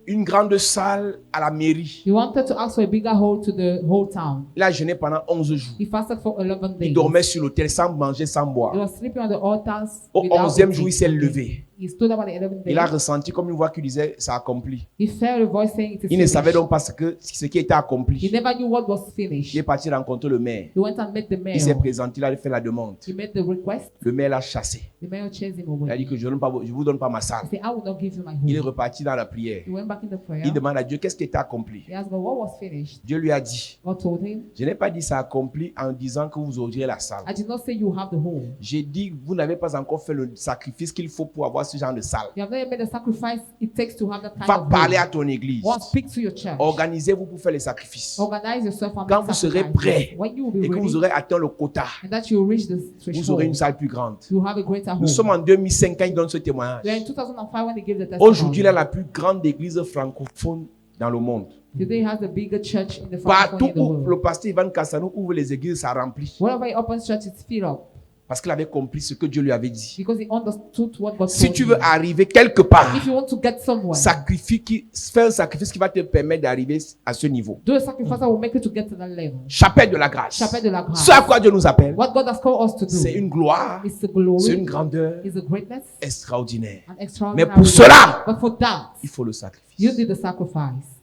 une grande salle à la mairie. He wanted to ask for a bigger hall to the whole town. Il a jeûné pendant 11 jours. He fasted for 11 days. Il dormait sur l'autel sans manger, sans He boire. was sleeping on the altars. Au without 11e eating. jour, il s'est levé. He stood up at the 11th day. Il a ressenti comme une voix qui disait, ça accompli. He felt a voice saying it is Il ne savait finished. donc pas ce qui était He accompli. never knew what was Il finished. est parti rencontrer le maire. He went and met the Il s'est mayor. présenté, il a fait la demande. He made the request. Le maire l'a chassé. The mayor chased him Il a away. dit que je ne vous donne pas ma He salle. said, I will not give you my Il est home. reparti dans la prière. He went back in the prayer. Il demande à Dieu, qu'est-ce qui était accompli? He asked God what was finished. Dieu lui a dit, God told him, je n'ai pas dit ça accompli en disant que vous auriez la salle. I did not say you have the home. J'ai dit, vous n'avez pas encore fait le sacrifice qu'il faut pour avoir ce genre de salle. You have not yet made the sacrifice it takes to have that kind Va of parler à home. ton église. Go and speak to your church. Organisez-vous pour faire les sacrifices. Organize yourself and Quand make vous serez sacrifices. prêts When you will et be que vous ready, aurez atteint le quota, and that you will reach the vous aurez une threshold, salle plus grande. you will have a greater home. Nous sommes en 2005 quand il donne ce témoignage. We are in 2005 when they gave the testimony. Aujourd'hui, il a la plus grande église francophone dans le monde. Today he has the bigger church in the Partout francophone in the où world. le pasteur Ivan Castanou ouvre les églises, ça remplit. Wherever he opens church, it's filled up. Parce qu'il avait compris ce que Dieu lui avait dit. Because he understood what God Si told tu him. veux arriver quelque part, If you want to get somewhere, fais un sacrifice qui va te permettre d'arriver à ce niveau. do a sacrifice that will make you to get to that level. Chapelle de la grâce. Chapelle de la grâce. Ce à quoi Dieu nous appelle, What God has called us to do c'est une gloire, is the glory, c'est une grandeur is the greatness, extraordinaire. and Mais extraordinary. pour cela, But for that, il faut le you sacrifice. did the sacrifice.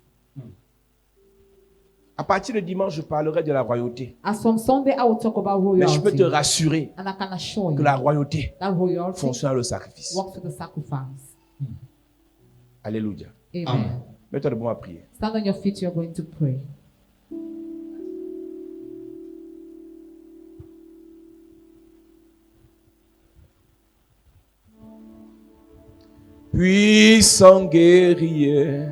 À partir de dimanche, je parlerai de la royauté. As from Sunday, I will talk about Mais je peux te royalty. rassurer And I can assure que you la royauté that royalty fonctionne à le sacrifice. works with the sacrifice. Alléluia. Amen. Amen. Mets-toi debout à prier. Stand on your feet, you're going to pray. Puissant guerrier,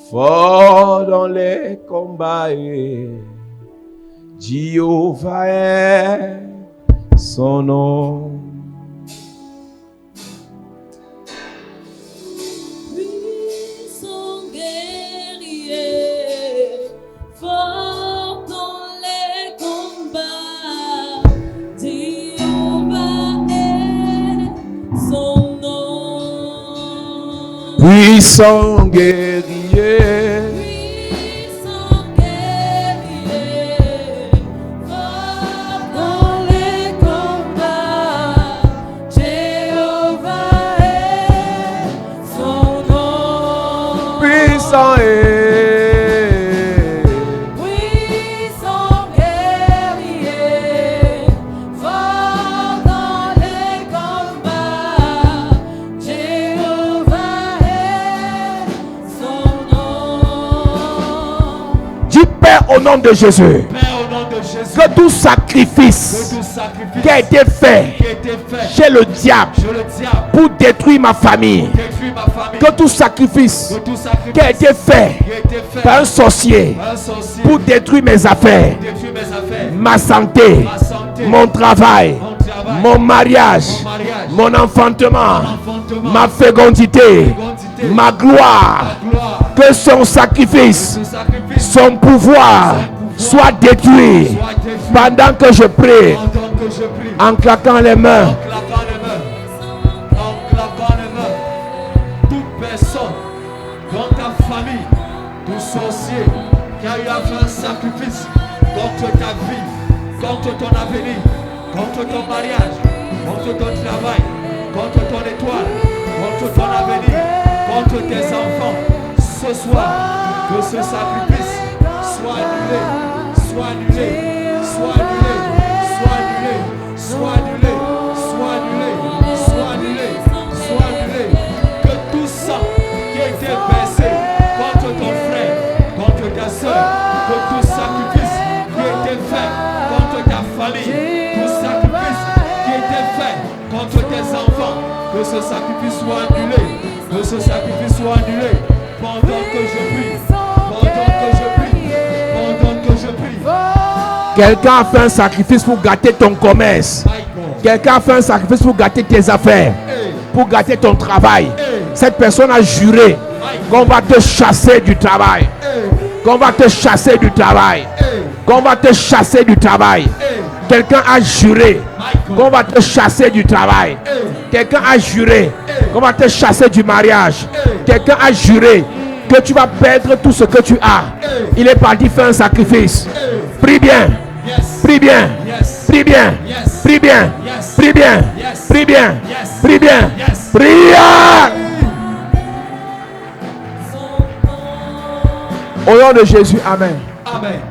fort dans les combats, Jéhovah est son nom. Puissant guerrier, fort dans les combats, Jéhovah est son nom. Puissant guerrier, Puissant guerrier, fort dans les combats, Jéhovah est son nom. puissant est. Puissant guerrier, fort dans les combats, Jéhovah est son nom. Dis Père au nom de Jésus, Père, au nom de Jésus, que tout que sacrifice tout sacrifice qui a été fait qui a été fait chez le diable chez le diable pour détruire ma famille, détruit ma famille, que tout sacrifice que tout sacrifice qui a été fait qui a été fait par un sorcier par un sorcier pour détruire mes affaires, détruit mes affaires, ma santé, ma santé, mon travail, mon travail, mon mariage, mon mariage, mon enfantement, enfantement, ma fécondité, fécondité, ma gloire, ma gloire, que son sacrifice, ce sacrifice son pouvoir soit détruit soit détruit pendant que je prie, pendant que je prie, en claquant les mains. en claquant les mains, en claquant les mains. Toute personne dans ta famille, tout sorcier qui a eu à faire un sacrifice contre ta vie, contre ton avenir, contre ton mariage, contre ton travail, contre ton étoile, contre ton avenir, contre tes enfants. Ce soir, que ce sacrifice soit annulé, soit annulé, soit annulé, soit annulé, soit annulé, soit annulé, soit annulé, soit annulé. Que tout sang qui a été versé contre ton frère, contre ta soeur, que tout sacrifice qui a été fait contre ta famille, tout sacrifice qui a été fait contre tes enfants, que ce sacrifice soit annulé, que ce sacrifice soit annulé. Pendant que je prie. Pendant que je prie. Quelqu'un a fait un sacrifice pour gâter ton commerce. Quelqu'un a fait un sacrifice pour gâter tes affaires, pour gâter ton travail. Cette personne a juré qu'on va te chasser du travail. Qu'on va te chasser du travail. Qu'on va te chasser du travail. Quelqu'un a juré qu'on va te chasser du travail. Quelqu'un a juré qu'on va te chasser du mariage. Quelqu'un a juré que tu vas perdre tout ce que tu as. Il est parti faire un sacrifice. Prie bien. Prie bien. Prie bien. Prie bien. Prie bien. Prie bien. Prie bien. Prière. Au nom de Jésus. Amen. Amen.